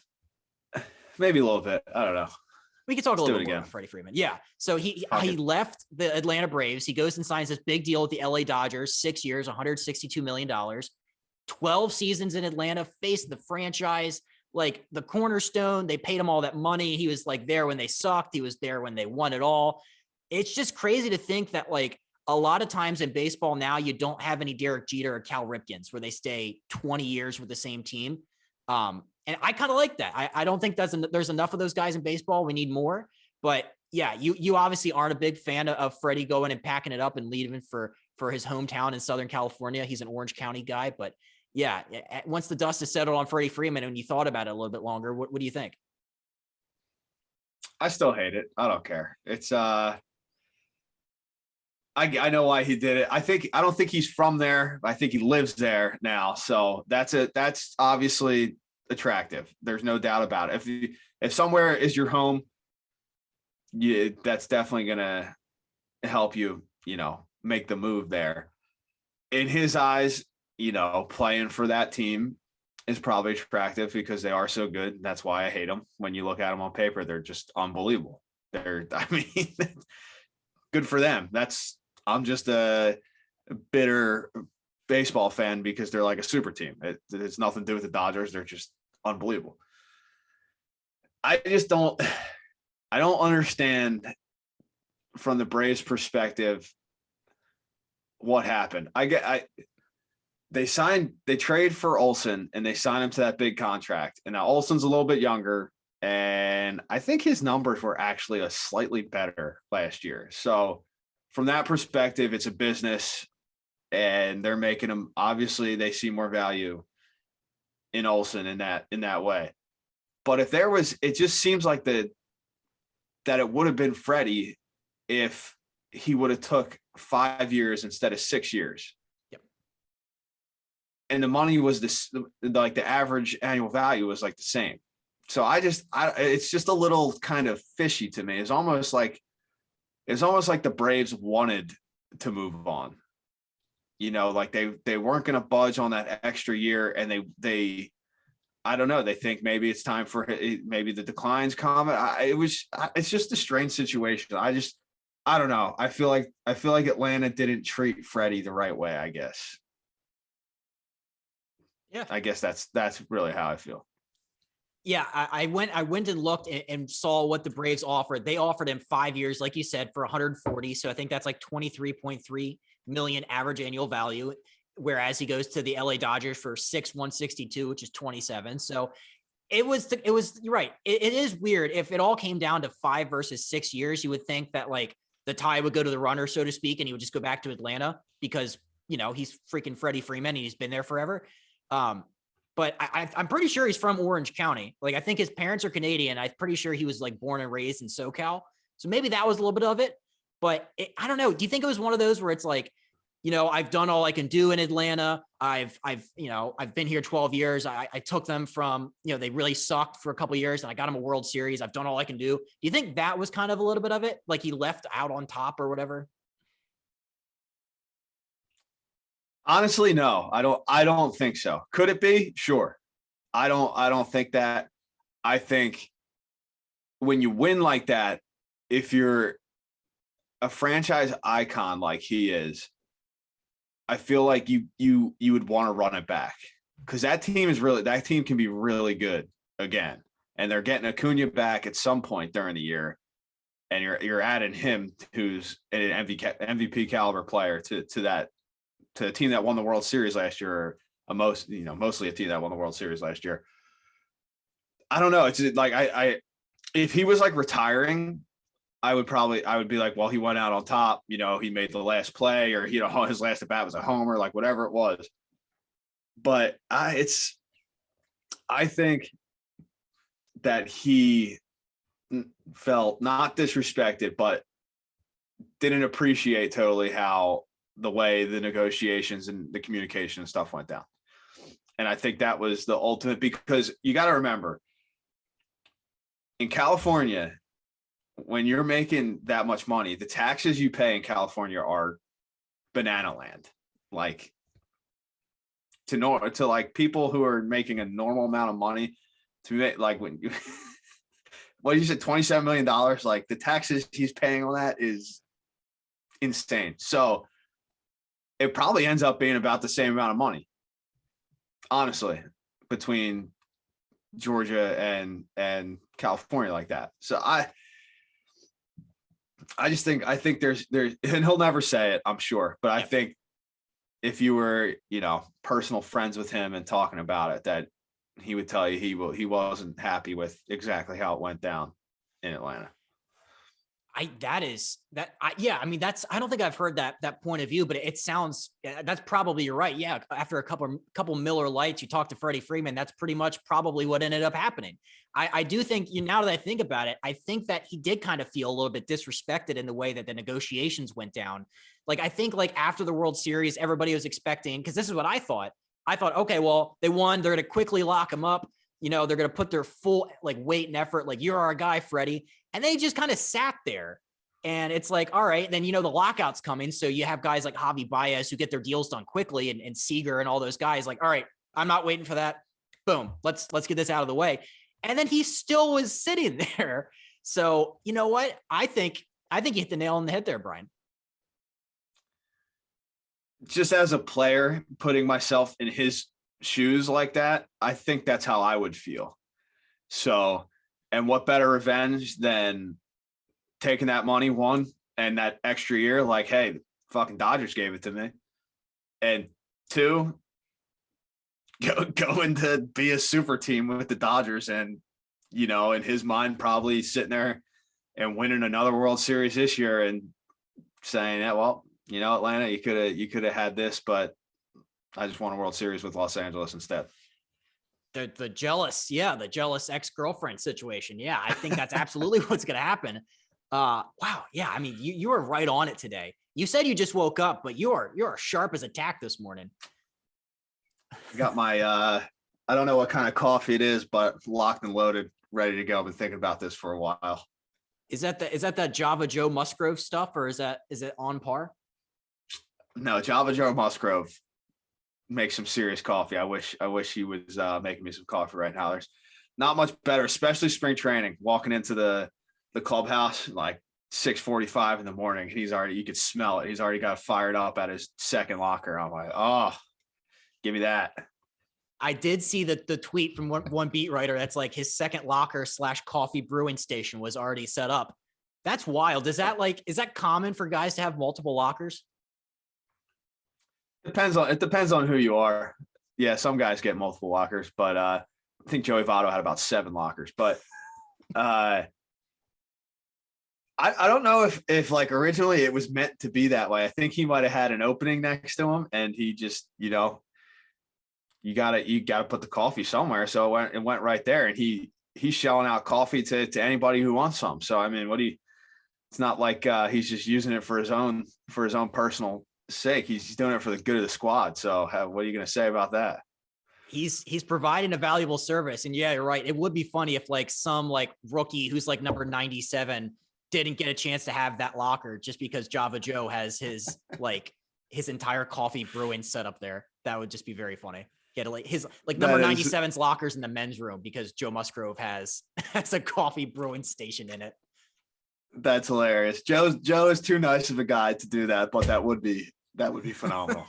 Maybe a little bit. I don't know. We could talk a little bit more about Freddie Freeman. Yeah. So he left the Atlanta Braves. He goes and signs this big deal with the LA Dodgers, 6 years, $162 million, 12 seasons in Atlanta, faced the franchise, like the cornerstone. They paid him all that money. He was like there when they sucked. He was there when they won it all. It's just crazy to think that like a lot of times in baseball now, you don't have any Derek Jeter or Cal Ripkins where they stay 20 years with the same team. And I kind of like that. I don't think there's enough of those guys in baseball. We need more. But yeah, you obviously aren't a big fan of Freddie going and packing it up and leaving for his hometown in Southern California. He's an Orange County guy. But yeah, once the dust has settled on Freddie Freeman and you thought about it a little bit longer, what do you think? I still hate it. I don't care. It's I know why he did it. I don't think he's from there. I think he lives there now. So that's obviously attractive. There's no doubt about it. If somewhere is your home, that's definitely gonna help you, make the move there. In his eyes, playing for that team is probably attractive because they are so good. That's why I hate them. When you look at them on paper, they're just unbelievable. Good for them. I'm just a bitter baseball fan because they're like a super team. It's nothing to do with the Dodgers. They're just unbelievable. I don't understand from the Braves perspective what happened. They trade for Olsen and they sign him to that big contract. And now Olsen's a little bit younger, and I think his numbers were actually a slightly better last year. So from that perspective, it's a business, and they're making him. Obviously, they see more value in Olsen in that way. But if there was, it just seems like that it would have been Freddie if he would have took 5 years instead of 6 years. Yep. And the money was the average annual value was like the same. So it's just a little kind of fishy to me. It's almost like the Braves wanted to move on. Like they weren't going to budge on that extra year, and they I don't know. They think maybe it's time for maybe the declines comment. It's just a strange situation. I don't know. I feel like Atlanta didn't treat Freddie the right way, I guess. Yeah. I guess that's really how I feel. Yeah, I went and looked and saw what the Braves offered. They offered him 5 years, like you said, for 140. So I think that's like 23.3 million average annual value. Whereas he goes to the LA Dodgers for 162, which is 27. So it was, you're right. It is weird. If it all came down to 5 versus 6 years, you would think that like the tie would go to the runner, so to speak, and he would just go back to Atlanta because, he's freaking Freddie Freeman and he's been there forever. But I'm pretty sure he's from Orange County. Like, I think his parents are Canadian. I'm pretty sure he was like born and raised in SoCal. So maybe that was a little bit of it, but I don't know. Do you think it was one of those where it's like, I've done all I can do in Atlanta. I've been here 12 years. I took them from, they really sucked for a couple of years and I got them a World Series. I've done all I can do. Do you think that was kind of a little bit of it? Like he left out on top or whatever? Honestly, no, I don't think so. Could it be? Sure. I don't think that. I think when you win like that, if you're a franchise icon like he is, I feel like you would want to run it back because that team can be really good again. And they're getting Acuna back at some point during the year. And you're adding him, who's an MVP caliber player to a team that won the World Series last year, mostly a team that won the World Series last year. I don't know. It's like if he was like retiring, I would be like, well, he went out on top, he made the last play, or his last at bat was a homer, like whatever it was. But I think that he felt not disrespected, but didn't appreciate totally how the way the negotiations and the communication and stuff went down. And I think that was the ultimate, because you got to remember, in California, when you're making that much money, the taxes you pay in California are banana land. Like to like people who are making a normal amount of money to make, like when you, what you said, $27 million, like the taxes he's paying on that is insane. So it probably ends up being about the same amount of money, honestly, between Georgia and California like that. So I think there's, and he'll never say it, I'm sure, but I think if you were, personal friends with him and talking about it, that he would tell you he wasn't happy with exactly how it went down in Atlanta. I don't think I've heard that point of view, but it sounds, that's probably, you're right. Yeah. After a couple Miller Lights, you talk to Freddie Freeman. That's pretty much probably what ended up happening. I do think, now that I think about it, I think that he did kind of feel a little bit disrespected in the way that the negotiations went down. Like, I think like after the World Series, everybody was expecting, because this is what I thought, okay, well, they won. They're going to quickly lock him up. They're going to put their full like weight and effort. Like, you're our guy, Freddie. And they just kind of sat there. And it's like, all right, then, the lockout's coming. So you have guys like Javi Baez who get their deals done quickly, and Seager and all those guys like, all right, I'm not waiting for that. Boom. Let's get this out of the way. And then he still was sitting there. So you know what? I think you hit the nail on the head there, Brian. Just as a player, putting myself in his shoes like that, I think that's how I would feel. So, and what better revenge than taking that money, one, and that extra year, like, hey, fucking Dodgers gave it to me. And two, going to be a super team with the Dodgers, and, in his mind, probably sitting there and winning another World Series this year and saying, yeah, well, Atlanta, you could have had this, but I just won a World Series with Los Angeles instead. The jealous ex-girlfriend situation. Yeah, I think that's absolutely what's going to happen. Wow. Yeah. I mean, you were right on it today. You said you just woke up, but you're sharp as a tack this morning. I got my, I don't know what kind of coffee it is, but locked and loaded. ready to go. I've been thinking about this for a while. Is that Java Joe Musgrove stuff, or is it on par? No, Java Joe Musgrove makes some serious coffee. I wish he was making me some coffee right now. There's not much better, especially spring training. Walking into the clubhouse like 6:45 in the morning, you could smell it. He's already got fired up at his second locker. I'm like, oh, give me that. I did see the tweet from one beat writer that's like his second locker / coffee brewing station was already set up. That's wild. Is that common for guys to have multiple lockers? It depends on who you are. Yeah, some guys get multiple lockers, but I think Joey Votto had about 7 lockers. But I don't know if like originally it was meant to be that way. I think he might have had an opening next to him, and he just, you gotta put the coffee somewhere. So it went right there, and he's shelling out coffee to anybody who wants some. So I mean, it's not like he's just using it for his own personal sake. He's doing it for the good of the squad. So what are you going to say about that? He's providing a valuable service. And yeah, you're right. It would be funny if like some like rookie who's like number 97 didn't get a chance to have that locker just because Java Joe has his entire coffee brewing set up there. That would just be very funny. Get like his like number 97's lockers in the men's room because Joe Musgrove has a coffee brewing station in it. That's hilarious. Joe is too nice of a guy to do that, but that would be phenomenal.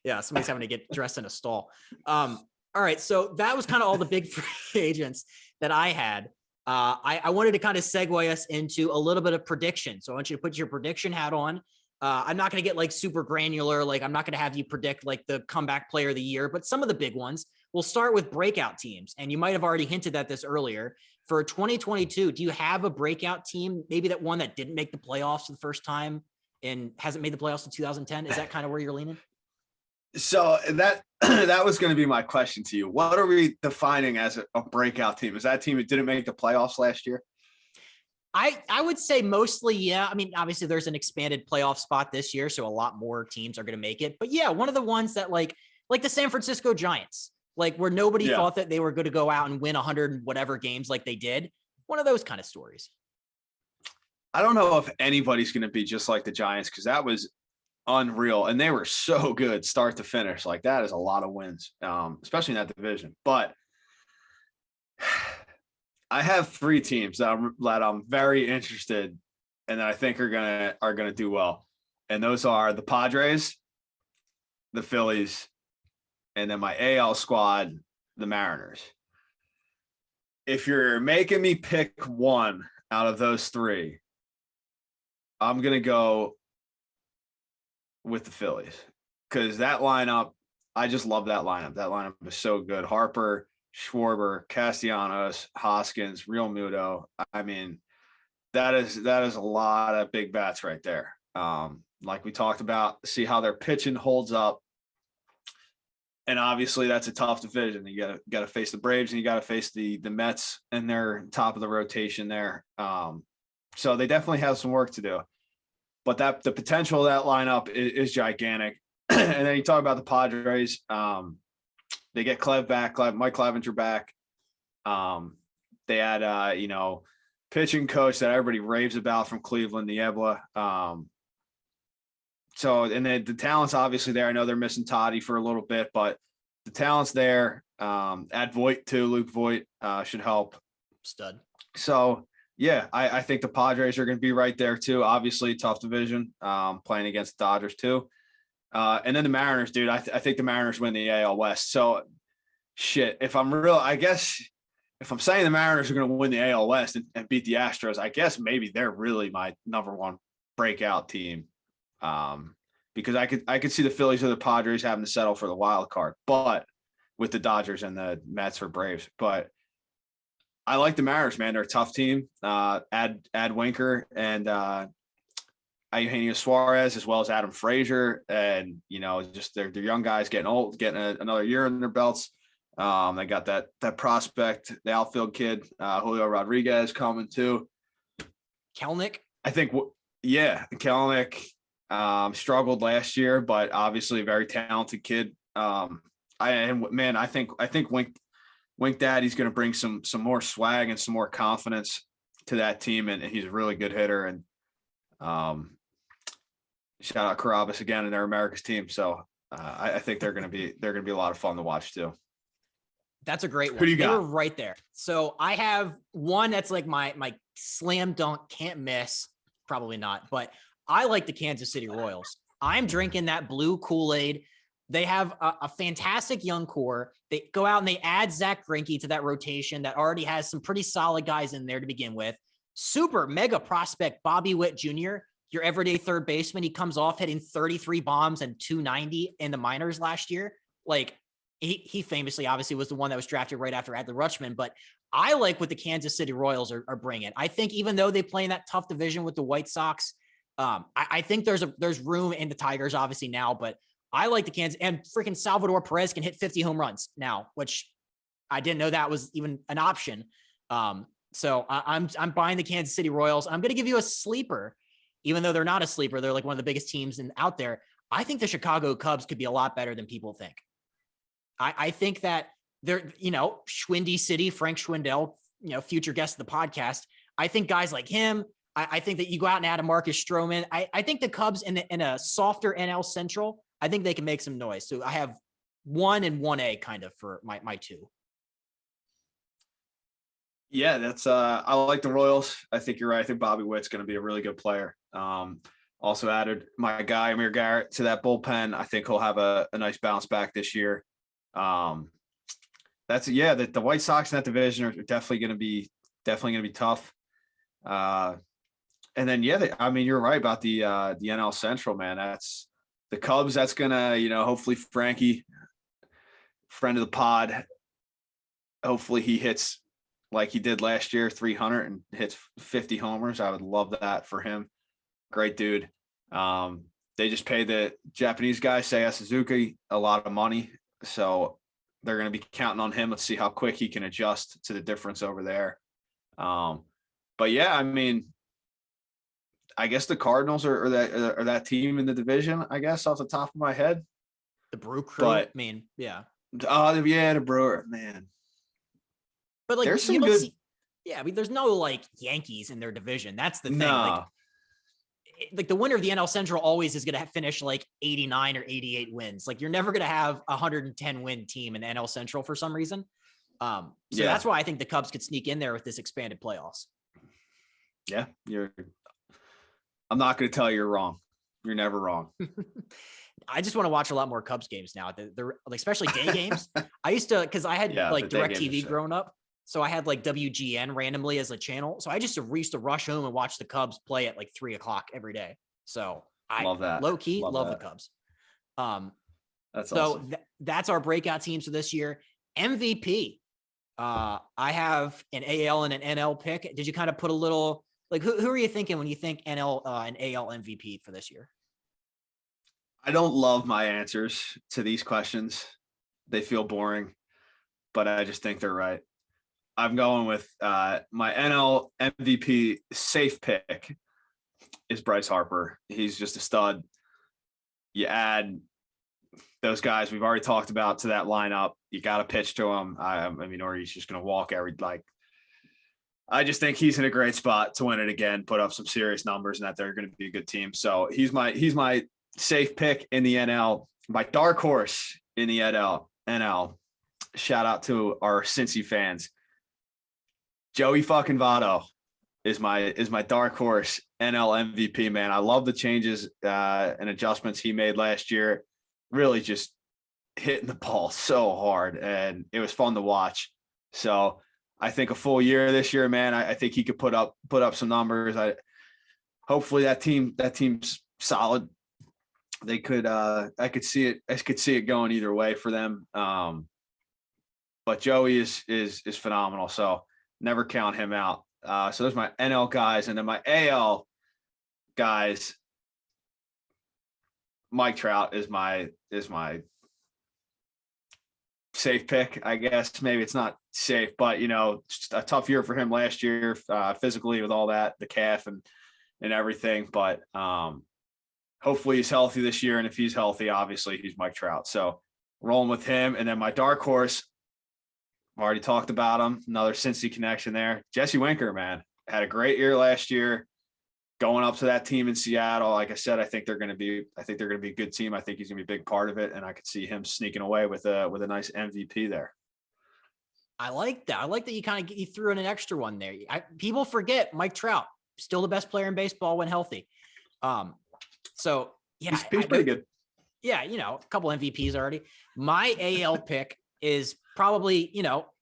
Yeah, somebody's having to get dressed in a stall. All right, so that was kind of all the big free agents that I had. I wanted to kind of segue us into a little bit of prediction. So I want you to put your prediction hat on. I'm not going to get like super granular. Like I'm not going to have you predict like the comeback player of the year, but some of the big ones. We'll start with breakout teams. And you might have already hinted at this earlier. For 2022, do you have a breakout team? Maybe that one that didn't make the playoffs for the first time and hasn't made the playoffs in 2010. Is that kind of where you're leaning? So that was going to be my question to you. What are we defining as a breakout team? Is that a team that didn't make the playoffs last year? I would say mostly, yeah. I mean, obviously there's an expanded playoff spot this year, so a lot more teams are going to make it. But yeah, one of the ones that like the San Francisco Giants, like where nobody thought that they were going to go out and win 100 whatever games like they did. One of those kind of stories. I don't know if anybody's going to be just like the Giants because that was unreal. And they were so good start to finish. Like that is a lot of wins, especially in that division. But I have 3 teams that I'm very interested and that I think are gonna do well. And those are the Padres, the Phillies, and then my AL squad, the Mariners. If you're making me pick one out of those 3, I'm going to go with the Phillies because that lineup, I just love that lineup. That lineup is so good. Harper, Schwarber, Castellanos, Hoskins, Real Muto. I mean, that is a lot of big bats right there. Like we talked about, see how their pitching holds up. And obviously that's a tough division. You got to face the Braves and you got to face the Mets and their top of the rotation there. So they definitely have some work to do. But the potential of that lineup is gigantic. And then you talk about the Padres. They get Clev back, Mike Clevenger back. They had pitching coach that everybody raves about from Cleveland, Niebla. So, and then the talent's obviously there. I know they're missing Toddy for a little bit, but the talent's there. Add Voit too. Luke Voit should help. Stud. So, yeah, I think the Padres are going to be right there too. Obviously, tough division, playing against the Dodgers too. And then the Mariners, dude, I think the Mariners win the AL West. So, shit, if I'm saying the Mariners are going to win the AL West and beat the Astros, I guess maybe they're really my number one breakout team. Because I could see the Phillies or the Padres having to settle for the wild card, but with the Dodgers and the Mets or Braves. But I like the Mariners, man. They're a tough team. Add Winker and Eugenio Suarez as well as Adam Frazier, and just they're young guys getting old, getting another year in their belts. They got that prospect, the outfield kid, Julio Rodriguez coming too. Kelenic, I think, yeah, Kelenic struggled last year, but obviously a very talented kid. I think Wink Daddy's going to bring some more swag and some more confidence to that team, and he's a really good hitter. And shout out Carabas again and their America's team. So I think they're going to be a lot of fun to watch too. That's a great one. Who do you got? They were right there. So I have one that's like my slam dunk, can't miss. Probably not, but I like the Kansas City Royals. I'm drinking that blue Kool-Aid. They have a fantastic young core. They go out and they add Zach Greinke to that rotation that already has some pretty solid guys in there to begin with. Super mega prospect Bobby Witt Jr., your everyday third baseman. He comes off hitting 33 bombs and 290 in the minors last year. Like he famously obviously was the one that was drafted right after Adley Rutschman, but I like what the Kansas City Royals are bringing. I think even though they play in that tough division with the White Sox, I think there's room in the Tigers obviously now, but I like the Kansas, and freaking Salvador Perez can hit 50 home runs now, which I didn't know that was even an option. So I'm buying the Kansas City Royals. I'm going to give you a sleeper, even though they're not a sleeper. They're like one of the biggest teams out there. I think the Chicago Cubs could be a lot better than people think. I think that they're, Schwindy City, Frank Schwindel, future guest of the podcast. I think guys like him, I think that you go out and add a Marcus Stroman. I think the Cubs in a softer NL Central, I think they can make some noise. So I have 1 and 1A kind of for my two. Yeah, that's I like the Royals. I think you're right. I think Bobby Witt's going to be a really good player. Also added my guy Amir Garrett to that bullpen. I think he'll have a nice bounce back this year. The White Sox in that division are definitely going to be tough. And then you're right about the NL Central, man. That's the Cubs. That's gonna, hopefully Frankie, friend of the pod, hopefully he hits like he did last year, 300 and hits 50 homers. I would love that for him. Great dude. They just paid the Japanese guy, Seiya Suzuki, a lot of money. So they're going to be counting on him. Let's see how quick he can adjust to the difference over there. But yeah, I mean, I guess the Cardinals are that team in the division, I guess, off the top of my head. The Brew Crew, but, yeah. Oh, yeah, the Brewer, man. But like, there's some good. There's no like Yankees in their division. That's the thing. No. Like the winner of the NL Central always is going to finish like 89 or 88 wins. Like you're never going to have a 110 win team in the NL Central for some reason. That's why I think the Cubs could sneak in there with this expanded playoffs. Yeah, I'm not going to tell you you're wrong. You're never wrong. I just want to watch a lot more Cubs games now. They're like, especially day games. I used to, cause I had like DirecTV growing up. So I had like WGN randomly as a channel. So I used to rush home and watch the Cubs play at like 3:00 every day. So I love that. Low key love the Cubs. That's awesome. That's our breakout teams for this year. MVP. I have an AL and an NL pick. Did you kind of put a little, like, who are you thinking when you think NL and AL MVP for this year? I don't love my answers to these questions. They feel boring, but I just think they're right. I'm going with my NL MVP safe pick is Bryce Harper. He's just a stud. You add those guys we've already talked about to that lineup. You got to pitch to him. Or he's just going to walk I just think he's in a great spot to win it again, put up some serious numbers, and that they're going to be a good team. So he's my safe pick in the NL, my dark horse in the NL. Shout out to our Cincy fans. Joey fucking Votto is my dark horse NL MVP, man. I love the changes and adjustments he made last year. Really just hitting the ball so hard, and it was fun to watch. So I think a full year this year, man, I think he could put up some numbers. Hopefully that team's solid. They could I could see it going either way for them. But Joey is phenomenal. So never count him out. So there's my NL guys, and then my AL guys. Mike Trout is my safe pick, I guess. Maybe it's not safe, but just a tough year for him last year, physically with all that, the calf and everything. But hopefully he's healthy this year, and if he's healthy, obviously he's Mike Trout. So rolling with him, and then my dark horse already talked about him. Another Cincy connection there. Jesse Winker, man, had a great year last year. Going up to that team in Seattle, like I said, I think they're going to be a good team. I think he's going to be a big part of it, and I could see him sneaking away with a nice MVP there. I like that. I like that you threw in an extra one there. People forget Mike Trout, still the best player in baseball when healthy. So yeah, he's pretty good. Yeah, a couple MVPs already. My AL pick is probably,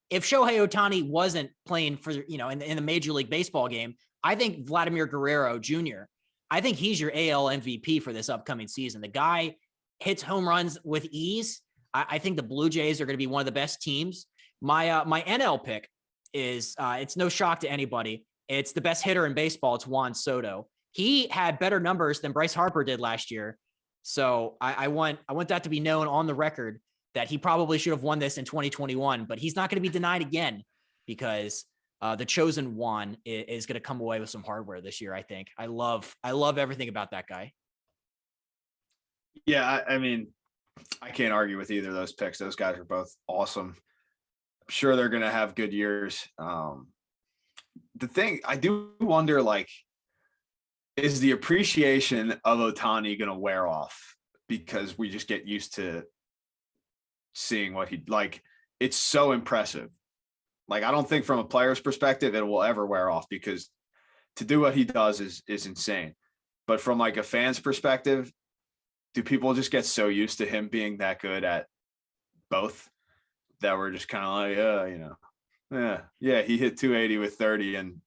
if Shohei Ohtani wasn't playing for, in the Major League Baseball game, I think Vladimir Guerrero Jr., I think he's your AL MVP for this upcoming season. The guy hits home runs with ease. I think the Blue Jays are going to be one of the best teams. My NL pick is, it's no shock to anybody. It's the best hitter in baseball. It's Juan Soto. He had better numbers than Bryce Harper did last year. So I want that to be known on the record that he probably should have won this in 2021, but he's not going to be denied again because the chosen one is going to come away with some hardware this year. I think I love everything about that guy. Yeah. I mean, I can't argue with either of those picks. Those guys are both awesome. I'm sure they're going to have good years. The thing I do wonder, is the appreciation of Ohtani going to wear off because we just get used to seeing what it's so impressive. I don't think from a player's perspective, it will ever wear off because to do what he does is insane. But from a fan's perspective, do people just get so used to him being that good at both that we're just kind of he hit 280 with 30 and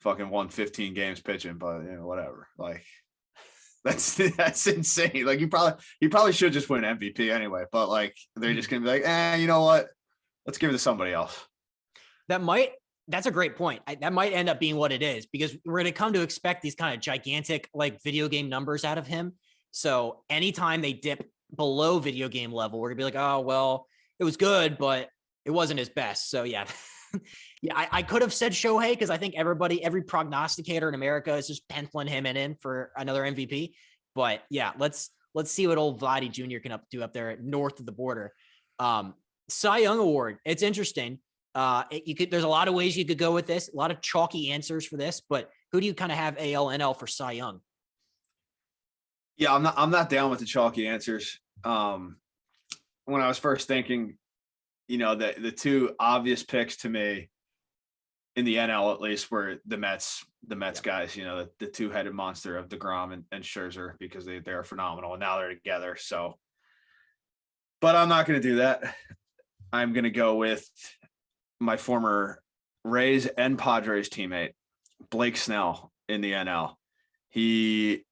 fucking won 15 games pitching, but whatever. That's insane. He probably should just win MVP anyway, but they're just gonna be you know what? Let's give it to somebody else. That's a great point. That might end up being what it is because we're going to come to expect these kind of gigantic video game numbers out of him. So anytime they dip below video game level, we're gonna be like, oh, well, it was good, but it wasn't his best. So yeah, I could have said Shohei because I think every prognosticator in America is just penciling him in for another MVP. But yeah, let's see what old Vladdy Jr. can do up there north of the border. Cy Young Award. It's interesting. There's a lot of ways you could go with this, a lot of chalky answers for this, but who do you kind of have AL, NL for Cy Young? Yeah, I'm not down with the chalky answers. When I was first thinking, the two obvious picks to me in the NL, at least, were the Mets guys, the two-headed monster of DeGrom and Scherzer, because they are phenomenal and now they're together. So, but I'm not going to do that. I'm going to go with my former Rays and Padres teammate, Blake Snell, in the NL. He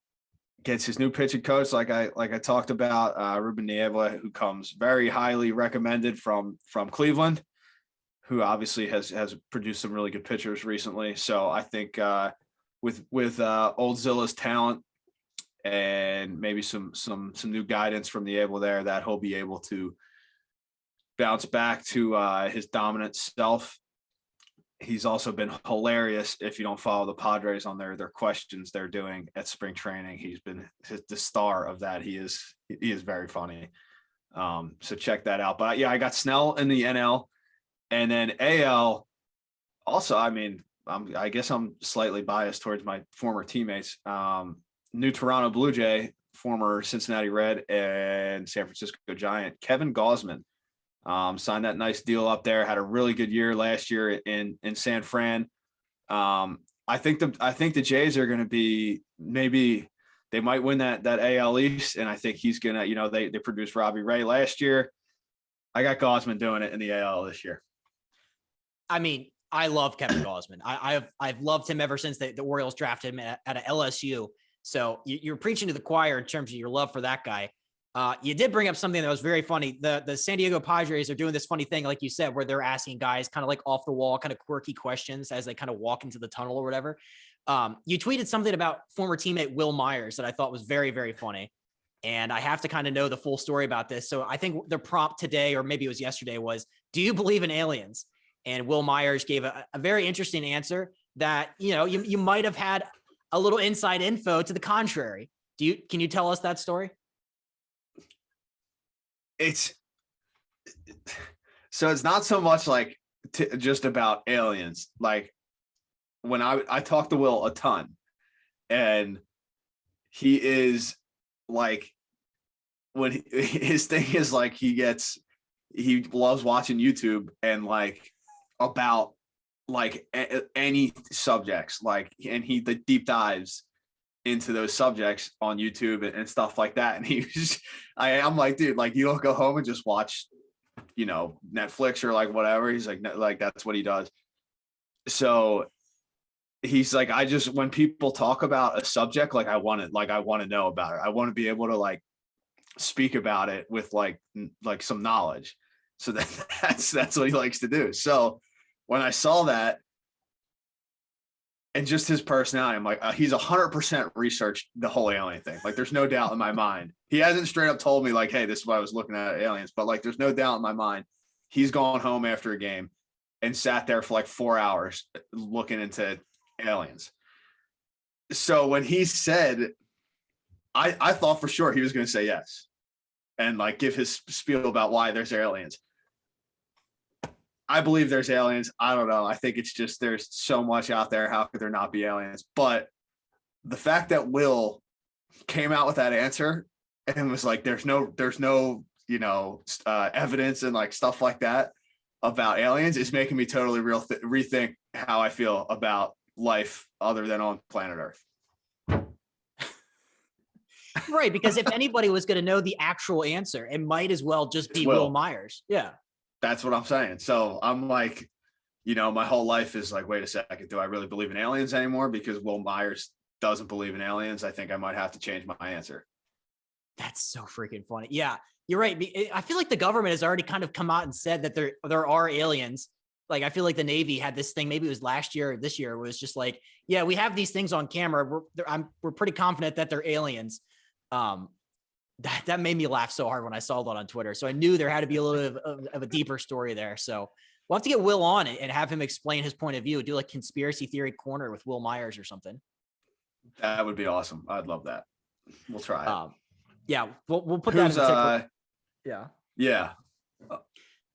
gets his new pitching coach, like I talked about, Ruben Niebla, who comes very highly recommended from Cleveland, who obviously has produced some really good pitchers recently. So I think with Old Zilla's talent and maybe some new guidance from Niebla there, that he'll be able to bounce back to his dominant self. He's also been hilarious. If you don't follow the Padres on their questions they're doing at spring training, he's been the star of that. He is very funny. So check that out. But yeah, I got Snell in the NL, and then AL. Also, I guess I'm slightly biased towards my former teammates. New Toronto Blue Jay, former Cincinnati Red and San Francisco Giant, Kevin Gausman. Signed that nice deal up there, had a really good year last year in San Fran. I think the Jays are going to be, maybe they might win that AL East, and I think he's going to, they produced Robbie Ray last year. I got Gausman doing it in the AL this year. I love Kevin Gausman. I've loved him ever since the Orioles drafted him at a LSU. So you're preaching to the choir in terms of your love for that guy. You did bring up something that was very funny. The San Diego Padres are doing this funny thing, like you said, where they're asking guys kind of like off the wall, kind of quirky questions as they kind of walk into the tunnel or whatever. You tweeted something about former teammate Will Myers that I thought was very, very funny. And I have to kind of know the full story about this. So I think the prompt today, or maybe it was yesterday, was, do you believe in aliens? And Will Myers gave a very interesting answer that, you might have had a little inside info to the contrary. Can you tell us that story? It's not so much like just about aliens. Like when I talk to Will a ton, and he is like, when his thing is like, he loves watching YouTube and like about like any subjects, like, and he the deep dives into those subjects on YouTube and stuff like that. And I'm like, dude, like, you don't go home and just watch, Netflix or like whatever. He's like that's what he does. So he's like, when people talk about a subject, like I want to know about it. I want to be able to like speak about it with like some knowledge. So that's what he likes to do. So when I saw that, and just his personality, I'm like, he's 100% researched the whole alien thing. Like, there's no doubt in my mind. He hasn't straight up told me like, hey, this is what I was looking at aliens, but like, there's no doubt in my mind. He's gone home after a game and sat there for like 4 hours looking into aliens. So when he said, I thought for sure he was going to say yes and like give his spiel about why there's aliens. I believe there's aliens. I don't know. I think it's just, there's so much out there. How could there not be aliens? But the fact that Will came out with that answer and was like, there's no, evidence and like stuff like that about aliens is making me totally rethink how I feel about life other than on planet Earth. Right. Because if anybody was going to know the actual answer, it might as well just be Will Myers. Yeah. That's what I'm saying. So I'm like, my whole life is like, wait a second, do I really believe in aliens anymore? Because Will Myers doesn't believe in aliens. I think I might have to change my answer. That's so freaking funny. Yeah, you're right. I feel like the government has already kind of come out and said that there are aliens. Like, I feel like the Navy had this thing, maybe it was last year or this year, was just like, yeah, we have these things on camera. We're pretty confident that they're aliens. That made me laugh so hard when I saw that on Twitter. So I knew there had to be a little bit of a deeper story there. So we'll have to get Will on and have him explain his point of view. Do like conspiracy theory corner with Will Myers or something. That would be awesome. I'd love that. We'll try it. Yeah, we'll put that in the yeah. Yeah.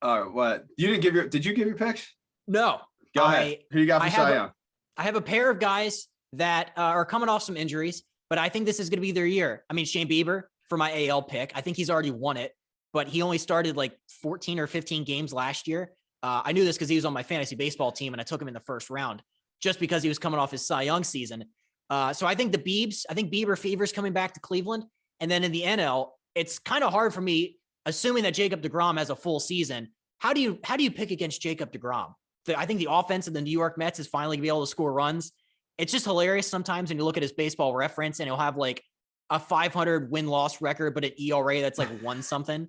All right. What? Did you give your picks? No. Go ahead. Who you got for Cy Young? I have a pair of guys that are coming off some injuries, but I think this is going to be their year. I mean, Shane Bieber for my AL pick. I think he's already won it, but he only started like 14 or 15 games last year. I knew this because he was on my fantasy baseball team and I took him in the first round just because he was coming off his Cy Young season. So I think Bieber fever's coming back to Cleveland. And then in the NL, it's kind of hard for me, assuming that Jacob deGrom has a full season. How do you pick against Jacob deGrom? I think the offense of the New York Mets is finally gonna be able to score runs. It's just hilarious sometimes when you look at his baseball reference and he'll have like a 500 win-loss record, but an ERA that's like 1 something.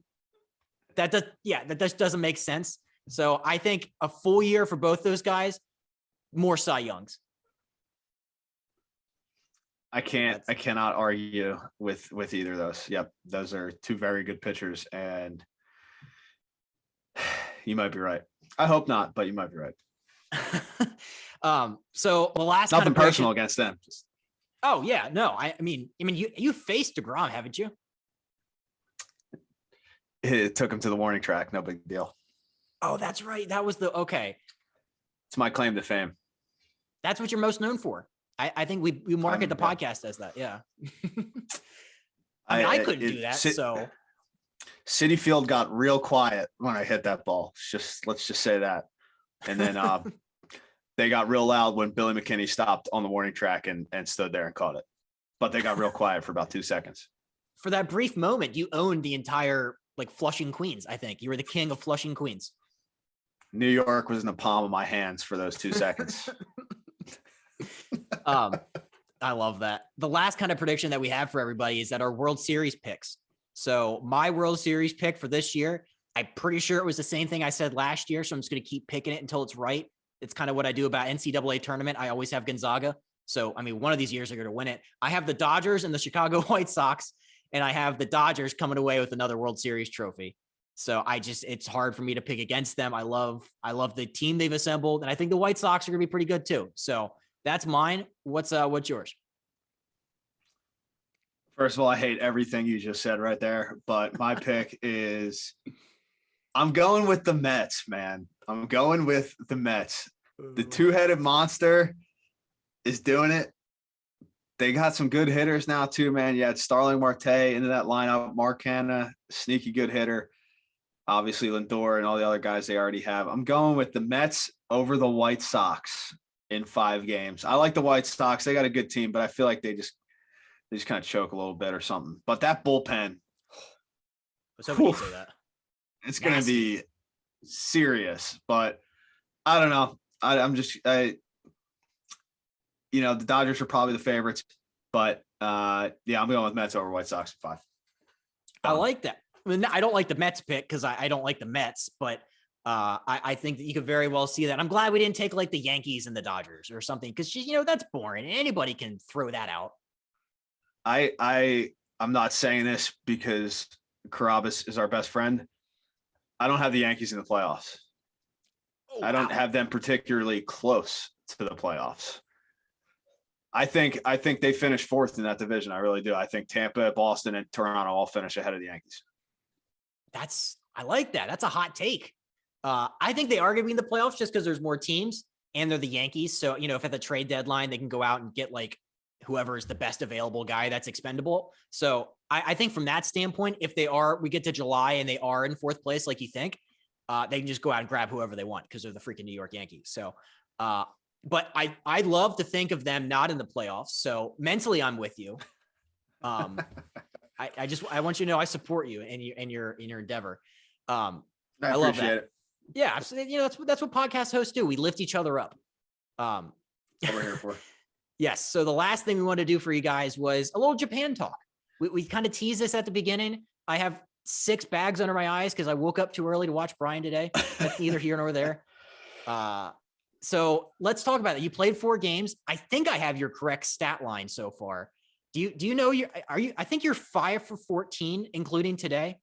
That just doesn't make sense. So I think a full year for both those guys, more Cy Youngs. I cannot argue with either of those. Yep. Those are two very good pitchers and you might be right. I hope not, but you might be right. So the last nothing personal against them. Oh yeah, no. I mean, you faced deGrom, haven't you? It took him to the warning track. No big deal. Oh, that's right. That was okay. It's my claim to fame. That's what you're most known for. I think we market the podcast as that. Yeah. I couldn't do that. So Citi Field got real quiet when I hit that ball. Let's just say that. And then they got real loud when Billy McKinney stopped on the warning track and stood there and caught it. But they got real quiet for about 2 seconds. For that brief moment, you owned the entire like Flushing, Queens. I think you were the king of Flushing, Queens. New York was in the palm of my hands for those 2 seconds. I love that. The last kind of prediction that we have for everybody is that our World Series picks. So my World Series pick for this year, I'm pretty sure it was the same thing I said last year. So I'm just going to keep picking it until it's right. It's kind of what I do about NCAA tournament. I always have Gonzaga. So, I mean, one of these years they're going to win it. I have the Dodgers and the Chicago White Sox, and I have the Dodgers coming away with another World Series trophy. So it's hard for me to pick against them. I love the team they've assembled, and I think the White Sox are going to be pretty good too. So that's mine. What's yours? First of all, I hate everything you just said right there, but my pick is I'm going with the Mets, man. I'm going with the Mets. The two-headed monster is doing it. They got some good hitters now too, man. You had Starling Marte into that lineup. Mark Hanna, sneaky good hitter. Obviously Lindor and all the other guys they already have. I'm going with the Mets over the White Sox in 5 games. I like the White Sox. They got a good team, but I feel like they just kind of choke a little bit or something. But that bullpen, I was hoping you'd say that. it's going to be serious. But I don't know. The Dodgers are probably the favorites, but I'm going with Mets over White Sox in 5. I like that. I mean, I don't like the Mets pick because I don't like the Mets, but I think that you could very well see that. I'm glad we didn't take like the Yankees and the Dodgers or something because that's boring. Anybody can throw that out. I'm not saying this because Carabas is our best friend. I don't have the Yankees in the playoffs. Oh, I don't have them particularly close to the playoffs. I think they finish 4th in that division. I really do. I think Tampa, Boston, and Toronto all finish ahead of the Yankees. I like that. That's a hot take. I think they are going to be in the playoffs just because there's more teams and they're the Yankees. So, if at the trade deadline, they can go out and get like whoever is the best available guy that's expendable. So I think from that standpoint, if we get to July and they are in 4th place, like you think, they can just go out and grab whoever they want because they're the freaking New York Yankees. So, but I love to think of them not in the playoffs. So mentally, I'm with you. I want you to know I support you in your endeavor. I love that. It. Yeah, that's what podcast hosts do. We lift each other up. What we're here for. Yes. So the last thing we wanted to do for you guys was a little Japan talk. We kind of teased this at the beginning. I have 6 bags under my eyes because I woke up too early to watch Brian today. That's neither here nor there. So let's talk about it. You played 4 games. I think I have your correct stat line so far. Do you know I think you're 5 for 14, including today.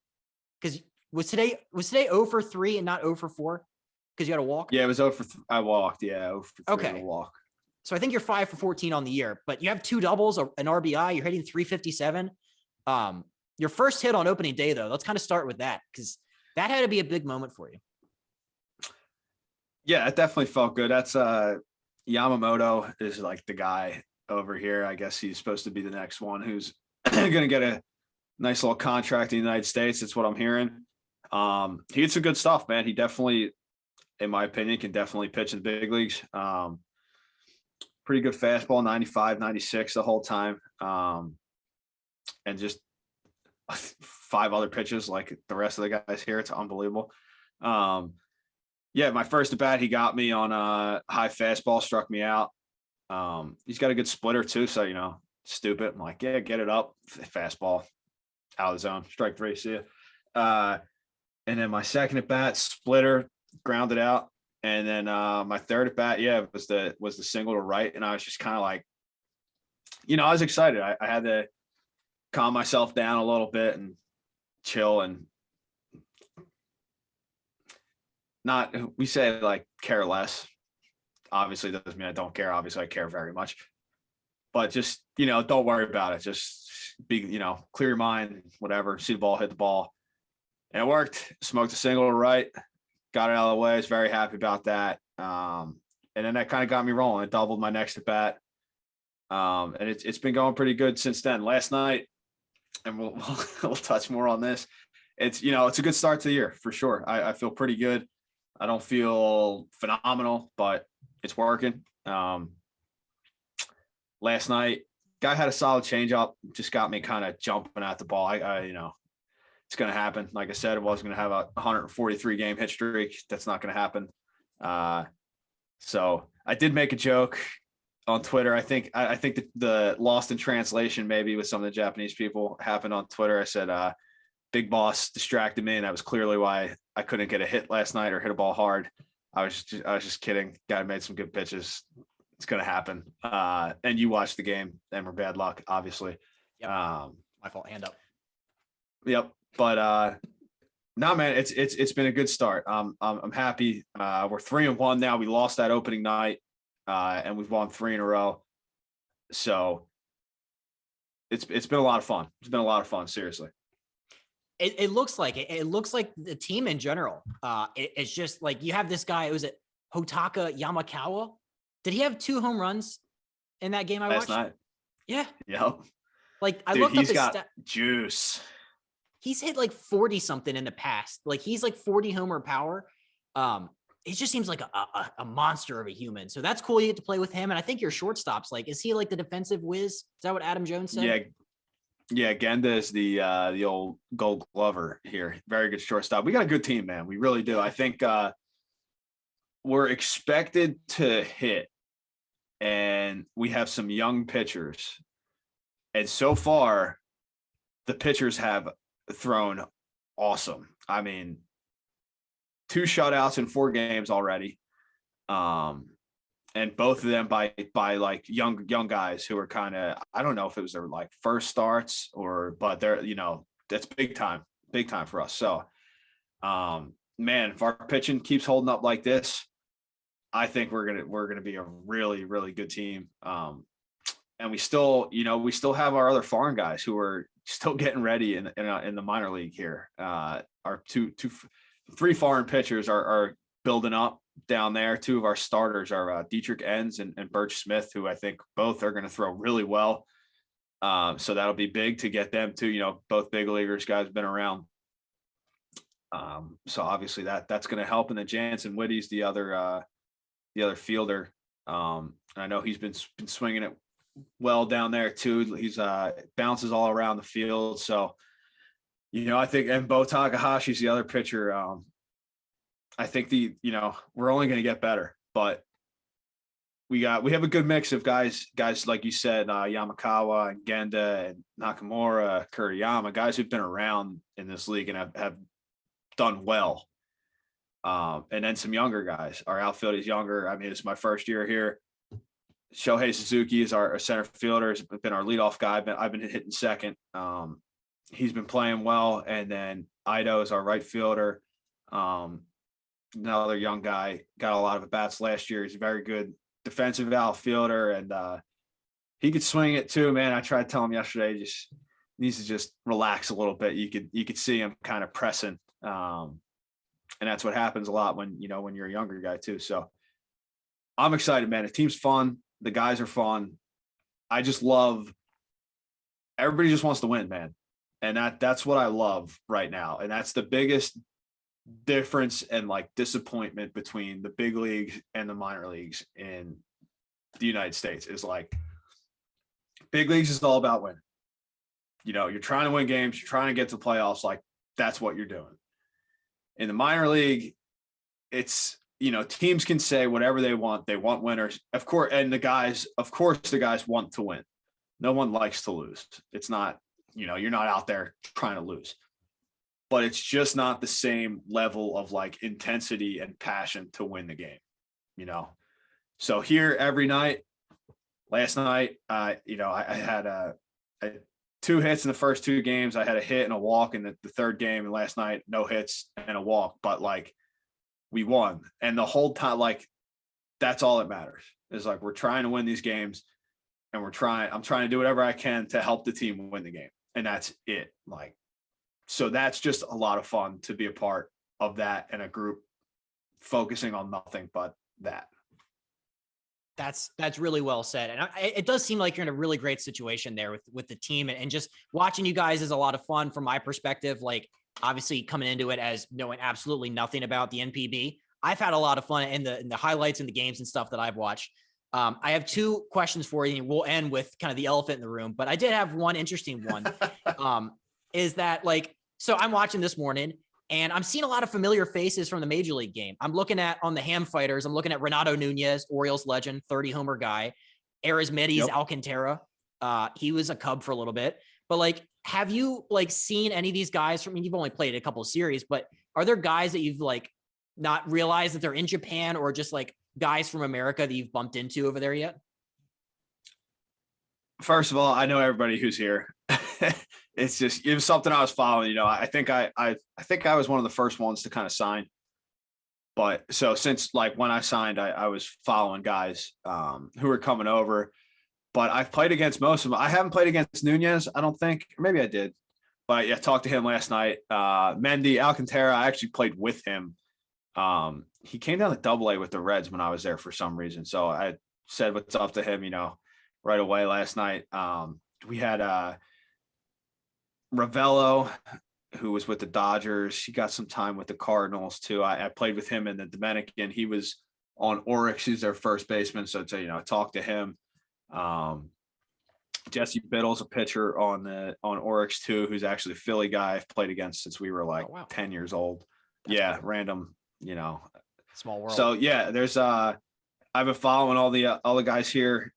Cause was today 0 for 3 and not 0 for 4? Cause you had a walk. Yeah, it was 0 for I walked. Yeah. 0 for 3 okay. walk. So I think you're 5 for 14 on the year, but you have 2 doubles, an RBI, you're hitting 357. Your first hit on opening day though, let's kind of start with that. Cause that had to be a big moment for you. Yeah, it definitely felt good. That's Yamamoto is like the guy over here. I guess he's supposed to be the next one who's going to get a nice little contract in the United States. That's what I'm hearing. He had some good stuff, man. He definitely, in my opinion, can definitely pitch in the big leagues. Pretty good fastball, 95, 96 the whole time. And just 5 other pitches like the rest of the guys here. It's unbelievable. Yeah, my first at bat, he got me on a high fastball, struck me out. He's got a good splitter too, so stupid. I'm like, yeah, get it up, fastball, out of the zone, strike 3, see ya. And then my second at bat, splitter, grounded out, and then my third at bat, yeah, was the single to right, and I was just kind of like, I was excited. I had to calm myself down a little bit and chill and. We say like care less. Obviously, that doesn't mean I don't care. Obviously, I care very much. But just, don't worry about it. Just be, clear your mind, whatever. See the ball, hit the ball. And it worked. Smoked a single to right. Got it out of the way. I was very happy about that. And then that kind of got me rolling. It doubled my next at bat. And it's been going pretty good since then. Last night, and we'll touch more on this. It's a good start to the year for sure. I feel pretty good. I don't feel phenomenal, but it's working. Last night, guy had a solid changeup, just got me kind of jumping at the ball. It's going to happen. Like I said, I was going to have a 143 game hit streak. That's not going to happen. So I did make a joke on Twitter. I think that the lost in translation maybe with some of the Japanese people happened on Twitter. I said, Big Boss distracted me, and that was clearly why I couldn't get a hit last night or hit a ball hard. I was just kidding. Guy made some good pitches. It's going to happen. And you watched the game and were bad luck, obviously. Yep. My fault. Hand up. Yep. But no, man, it's been a good start. I'm happy. We're 3-1 now. We lost that opening night, and we've won 3 in a row. So it's been a lot of fun. It's been a lot of fun, seriously. It looks like it. It looks like the team in general. It's just like you have this guy. Was it Hotaka Yamakawa? Did he have 2 home runs in that game I last watched? night. Yeah. Yep. Like I Dude, looked up he's his got juice. He's hit like 40 something in the past. Like he's like 40 homer power. He just seems like a monster of a human. So that's cool. You get to play with him. And I think your shortstops, like, is he like the defensive whiz? Is that what Adam Jones said? Yeah. Yeah, Genda is the old Gold Glover here. Very good shortstop. We got a good team, man. We really do. I think we're expected to hit, and we have some young pitchers. And so far, the pitchers have thrown awesome. I mean, 2 shutouts in 4 games already. And both of them by like young guys who are kind of, I don't know if it was their like first starts but they're, that's big time for us. So, man, if our pitching keeps holding up like this, I think we're going to be a really, really good team. And we still have our other foreign guys who are still getting ready in the minor league here. Our 3 foreign pitchers are building up down there. 2 of our starters are Dietrich Enns and Birch Smith, who I think both are going to throw really well. So that'll be big to get them to, both big leaguers, guys been around. So obviously that's going to help. And then Jansen Whitty's the other fielder. And I know he's been swinging it well down there too. He's bounces all around the field. So, I think, and Bo Takahashi's the other pitcher. I think we're only going to get better, but we have a good mix of guys like you said, Yamakawa and Genda and Nakamura, Kuriyama, guys who've been around in this league and have done well. And then some younger guys. Our outfield is younger. I mean, it's my first year here. Shohei Suzuki is our center fielder. Has been our leadoff guy. I've been hitting second. He's been playing well. And then Ido is our right fielder. Another young guy, got a lot of at-bats last year. He's a very good defensive outfielder, and he could swing it too, man. I tried to tell him yesterday, just needs to just relax a little bit. You could see him kind of pressing. And that's what happens a lot when you're a younger guy too. So I'm excited, man. The team's fun. The guys are fun. I just love, everybody just wants to win, man. And that's what I love right now. And that's the biggest difference and like disappointment between the big leagues and the minor leagues in the United States is like big leagues is all about winning. You're trying to win games, you're trying to get to the playoffs, like that's what you're doing. In the minor league, it's teams can say whatever they want winners, of course, and the guys want to win. No one likes to lose. It's not, you're not out there trying to lose. But it's just not the same level of like intensity and passion to win the game, So here every night, last night, I had 2 hits in the first 2 games. I had a hit and a walk in the third game, and last night, no hits and a walk, but like we won. And the whole time, like, that's all that matters is like, we're trying to win these games, and I'm trying to do whatever I can to help the team win the game. And that's it. Like, so that's just a lot of fun to be a part of that and a group focusing on nothing but that. That's really well said. And it does seem like you're in a really great situation there with the team, and just watching you guys is a lot of fun from my perspective. Like obviously coming into it as knowing absolutely nothing about the NPB, I've had a lot of fun in the highlights and the games and stuff that I've watched. I have 2 questions for you, and we'll end with kind of the elephant in the room, but I did have one interesting one. Is that like, so I'm watching this morning and I'm seeing a lot of familiar faces from the major league game. I'm looking at on the Ham Fighters. I'm looking at Renato Nunez, Orioles legend, 30 homer guy, Arizmedes Alcantara. He was a Cub for a little bit, but like, have you like seen any of these guys you've only played a couple of series, but are there guys that you've like not realized that they're in Japan, or just like guys from America that you've bumped into over there yet? First of all, I know everybody who's here. It was something I was following. I think I was one of the first ones to kind of sign. But so since like when I signed, I was following guys who were coming over. But I've played against most of them. I haven't played against Nunez, I don't think. Or maybe I did. But yeah, talked to him last night. Mendy Alcantara, I actually played with him. He came down to Double-A with the Reds when I was there for some reason. So I said what's up to him, right away last night. We had Ravello, who was with the Dodgers. He got some time with the Cardinals too. I played with him in the Dominican. He was on Oryx. He's their first baseman. So to, talk to him. Jesse Biddle's a pitcher on Oryx too, who's actually a Philly guy I've played against since we were like 10 years old. That's cool. Random, small world. So yeah, there's I've been following all the guys here.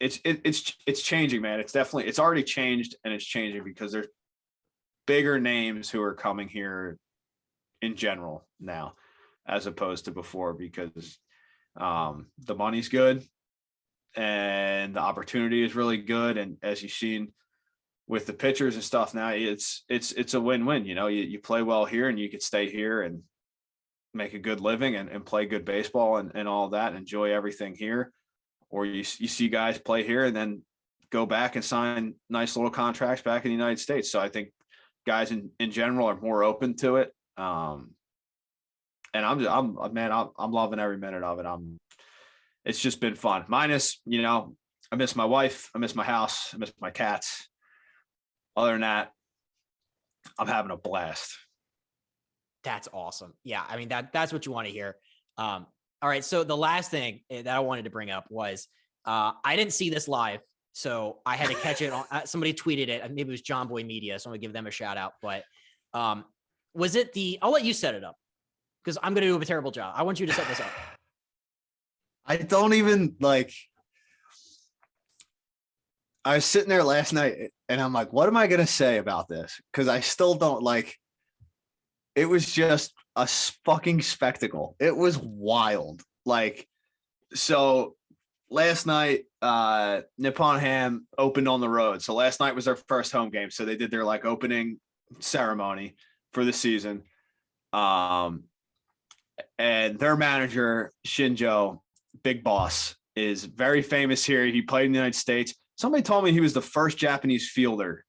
It's changing, man. It's already changed, and it's changing because there's bigger names who are coming here in general now, as opposed to before, because the money's good and the opportunity is really good. And as you've seen with the pitchers and stuff now, it's a win-win. You play well here and you could stay here and make a good living and play good baseball and all that, and enjoy everything here. Or you see guys play here and then go back and sign nice little contracts back in the United States. So I think guys in general are more open to it. And I'm loving every minute of it. It's just been fun. Minus, I miss my wife. I miss my house. I miss my cats. Other than that, I'm having a blast. That's awesome. Yeah. I mean, that's what you want to hear. All right. So the last thing that I wanted to bring up was, I didn't see this live, so I had to catch it on, somebody tweeted it. Maybe it was John Boy Media. So I'm gonna give them a shout out, but, was it I'll let you set it up, because I'm going to do a terrible job. I want you to set this up. I don't even I was sitting there last night and I'm like, what am I going to say about this? Because I still don't it was just a fucking spectacle. It was wild. So last night, Nippon-Ham opened on the road. So last night was their first home game. So they did their opening ceremony for the season. And their manager, Shinjo, Big Boss, is very famous here. He played in the United States. Somebody told me he was the first Japanese fielder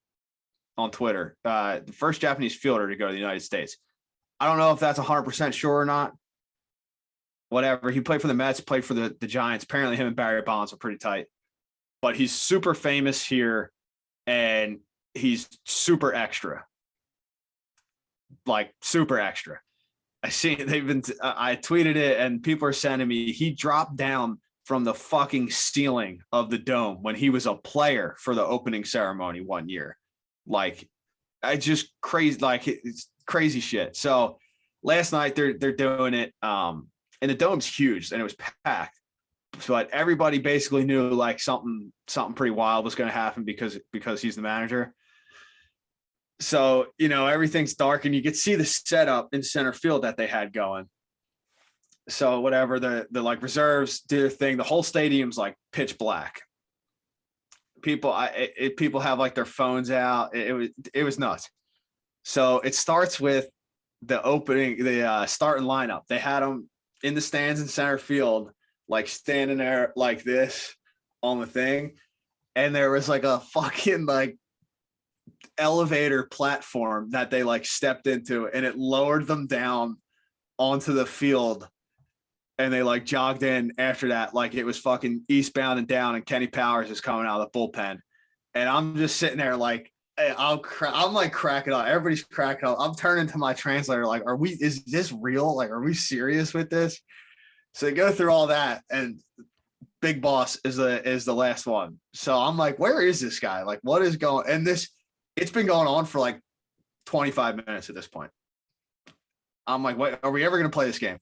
on Twitter, the first Japanese fielder to go to the United States. I don't know if that's 100% sure or not. Whatever. He played for the Mets, played for the Giants. Apparently him and Barry Bonds are pretty tight. But he's super famous here, and he's super extra. Super extra. I tweeted it, and people are sending me, he dropped down from the fucking ceiling of the dome when he was a player for the opening ceremony one year. I just crazy, it's crazy shit. So last night they're doing it, and the dome's huge and it was packed, but everybody basically knew something pretty wild was going to happen because he's the manager. So, everything's dark and you could see the setup in center field that they had going. So whatever, the reserves do their thing. The whole stadium's pitch black. People have their phones out. It was nuts. So it starts with the starting lineup. They had them in the stands in center field, standing there like this on the thing. And there was a fucking elevator platform that they stepped into, and it lowered them down onto the field, and they jogged in after that it was fucking eastbound and down, and Kenny Powers is coming out of the bullpen, and I'm just sitting there I'm cracking up. Everybody's cracking up. I'm turning to my translator is this real? Are we serious with this? So they go through all that, and Big Boss is the last one. So I'm where is this guy? What is going? And it's been going on for 25 minutes at this point. I'm what are we ever going to play this game?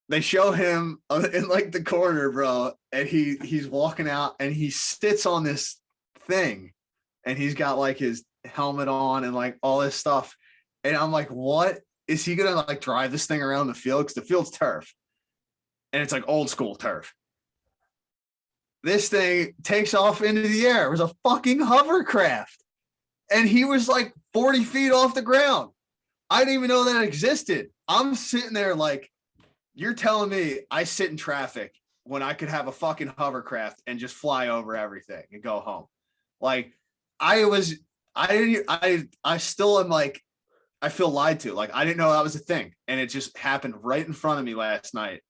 They show him in the corner, bro, and he's walking out and he sits on this thing, and he's got his helmet on and all this stuff. And I'm what is he going to drive this thing around the field? Because the field's turf, and it's old school turf. This thing takes off into the air. It was a fucking hovercraft. And he was 40 feet off the ground. I didn't even know that existed. I'm sitting there you're telling me I sit in traffic when I could have a fucking hovercraft and just fly over everything and go home. I still am like, I feel lied to. Like, I didn't know that was a thing. And it just happened right in front of me last night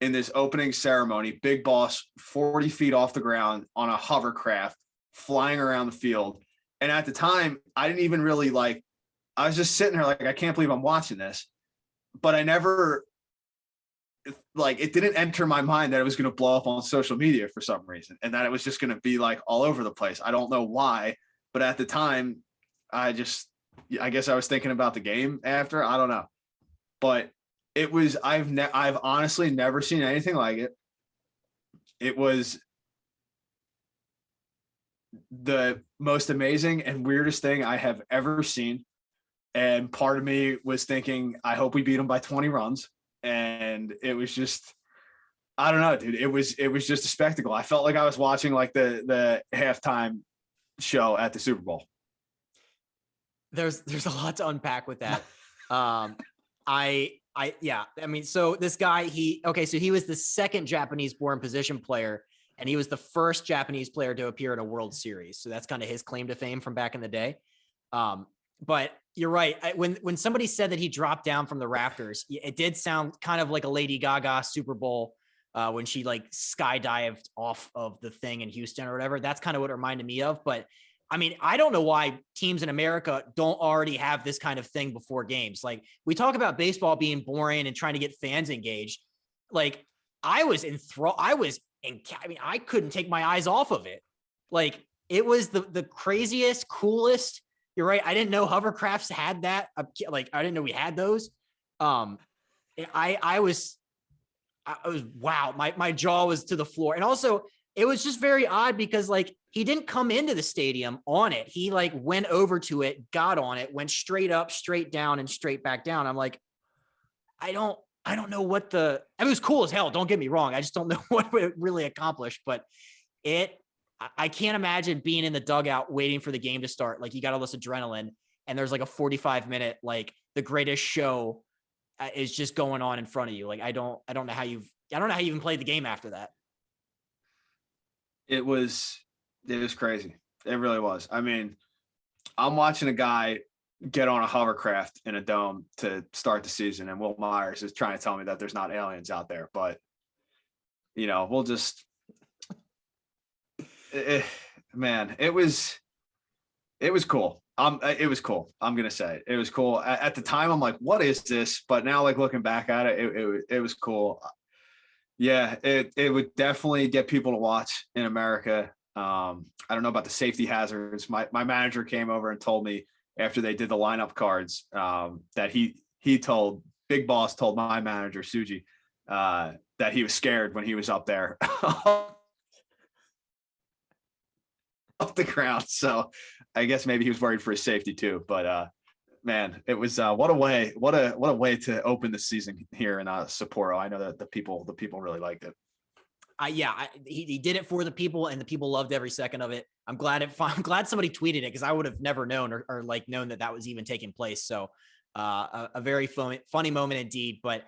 in this opening ceremony. Big Boss, 40 feet off the ground on a hovercraft, flying around the field. And at the time, I didn't even really like, I was just sitting there like, I can't believe I'm watching this. But I never, like, it didn't enter my mind that it was going to blow up on social media for some reason, and that it was just going to be like all over the place. I don't know why, but at the time, I guess I was thinking about the game after. I don't know, but it was. I've honestly never seen anything like it. It was the most amazing and weirdest thing I have ever seen. And part of me was thinking, I hope we beat them by 20 runs. And it was just, I don't know, dude. It was just a spectacle. I felt like I was watching like the halftime show at the Super Bowl. There's a lot to unpack with that. Yeah. I mean, so this guy, so he was the second Japanese born position player, and he was the first Japanese player to appear in a World Series. So that's kind of his claim to fame from back in the day. But you're right. When somebody said that he dropped down from the rafters, it did sound kind of like a Lady Gaga Super Bowl when she like skydived off of the thing in Houston or whatever. That's kind of what it reminded me of. But I mean, I don't know why teams in America don't already have this kind of thing before games. Like, we talk about baseball being boring and trying to get fans engaged. Like, I was enthralled. I mean, I couldn't take my eyes off of it. Like, it was the craziest, coolest. You're right. I didn't know hovercrafts had that. Like, I didn't know we had those. I was wow. My jaw was to the floor. And also, it was just very odd because like he didn't come into the stadium on it. He like went over to it, got on it, went straight up, straight down, and straight back down. I'm like, I don't know what I mean, it was cool as hell. Don't get me wrong. I just don't know what it really accomplished, but I can't imagine being in the dugout waiting for the game to start. Like, you got all this adrenaline and there's like a 45-minute, like the greatest show is just going on in front of you. Like, I don't know how you even played the game after that. It was crazy. It really was. I mean, I'm watching a guy get on a hovercraft in a dome to start the season, and Will Myers is trying to tell me that there's not aliens out there. But, you know, we'll just man, it was cool. It was cool. I'm gonna say it was cool. At the time, I'm like, what is this? But now, like, looking back at it, it was cool. Yeah, it would definitely get people to watch in America. I don't know about the safety hazards. My manager came over and told me after they did the lineup cards that Big Boss told my manager Suji that he was scared when he was up there off the ground. So I guess maybe he was worried for his safety too. But man, it was what a way to open the season here in Sapporo. I know that the people really liked it. He did it for the people, and the people loved every second of it. I'm glad somebody tweeted it, because I would have never known or like known that was even taking place. So a very funny moment indeed. But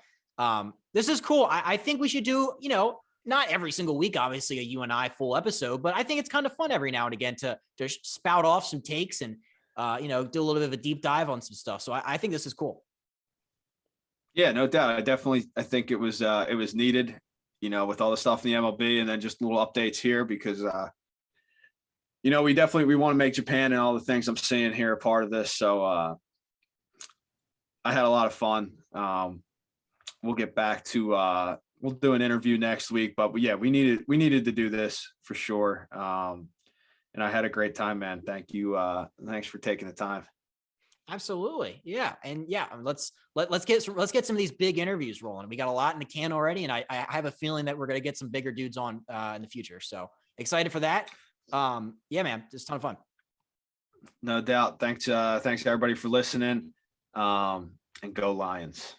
this is cool. I think we should do, not every single week, obviously, a you and I full episode, but I think it's kind of fun every now and again to spout off some takes and do a little bit of a deep dive on some stuff. So I think this is cool. Yeah, no doubt. I think it was needed, with all the stuff in the MLB, and then just little updates here because, we want to make Japan and all the things I'm seeing here a part of this. So I had a lot of fun. We'll get back to, we'll do an interview next week, but yeah, we needed to do this for sure. And I had a great time, man. Thank you. Thanks for taking the time. Absolutely. Yeah. And yeah, let's get some of these big interviews rolling. We got a lot in the can already. And I have a feeling that we're going to get some bigger dudes on in the future. So excited for that. Yeah, man, just a ton of fun. No doubt. Thanks everybody for listening. And go Lions.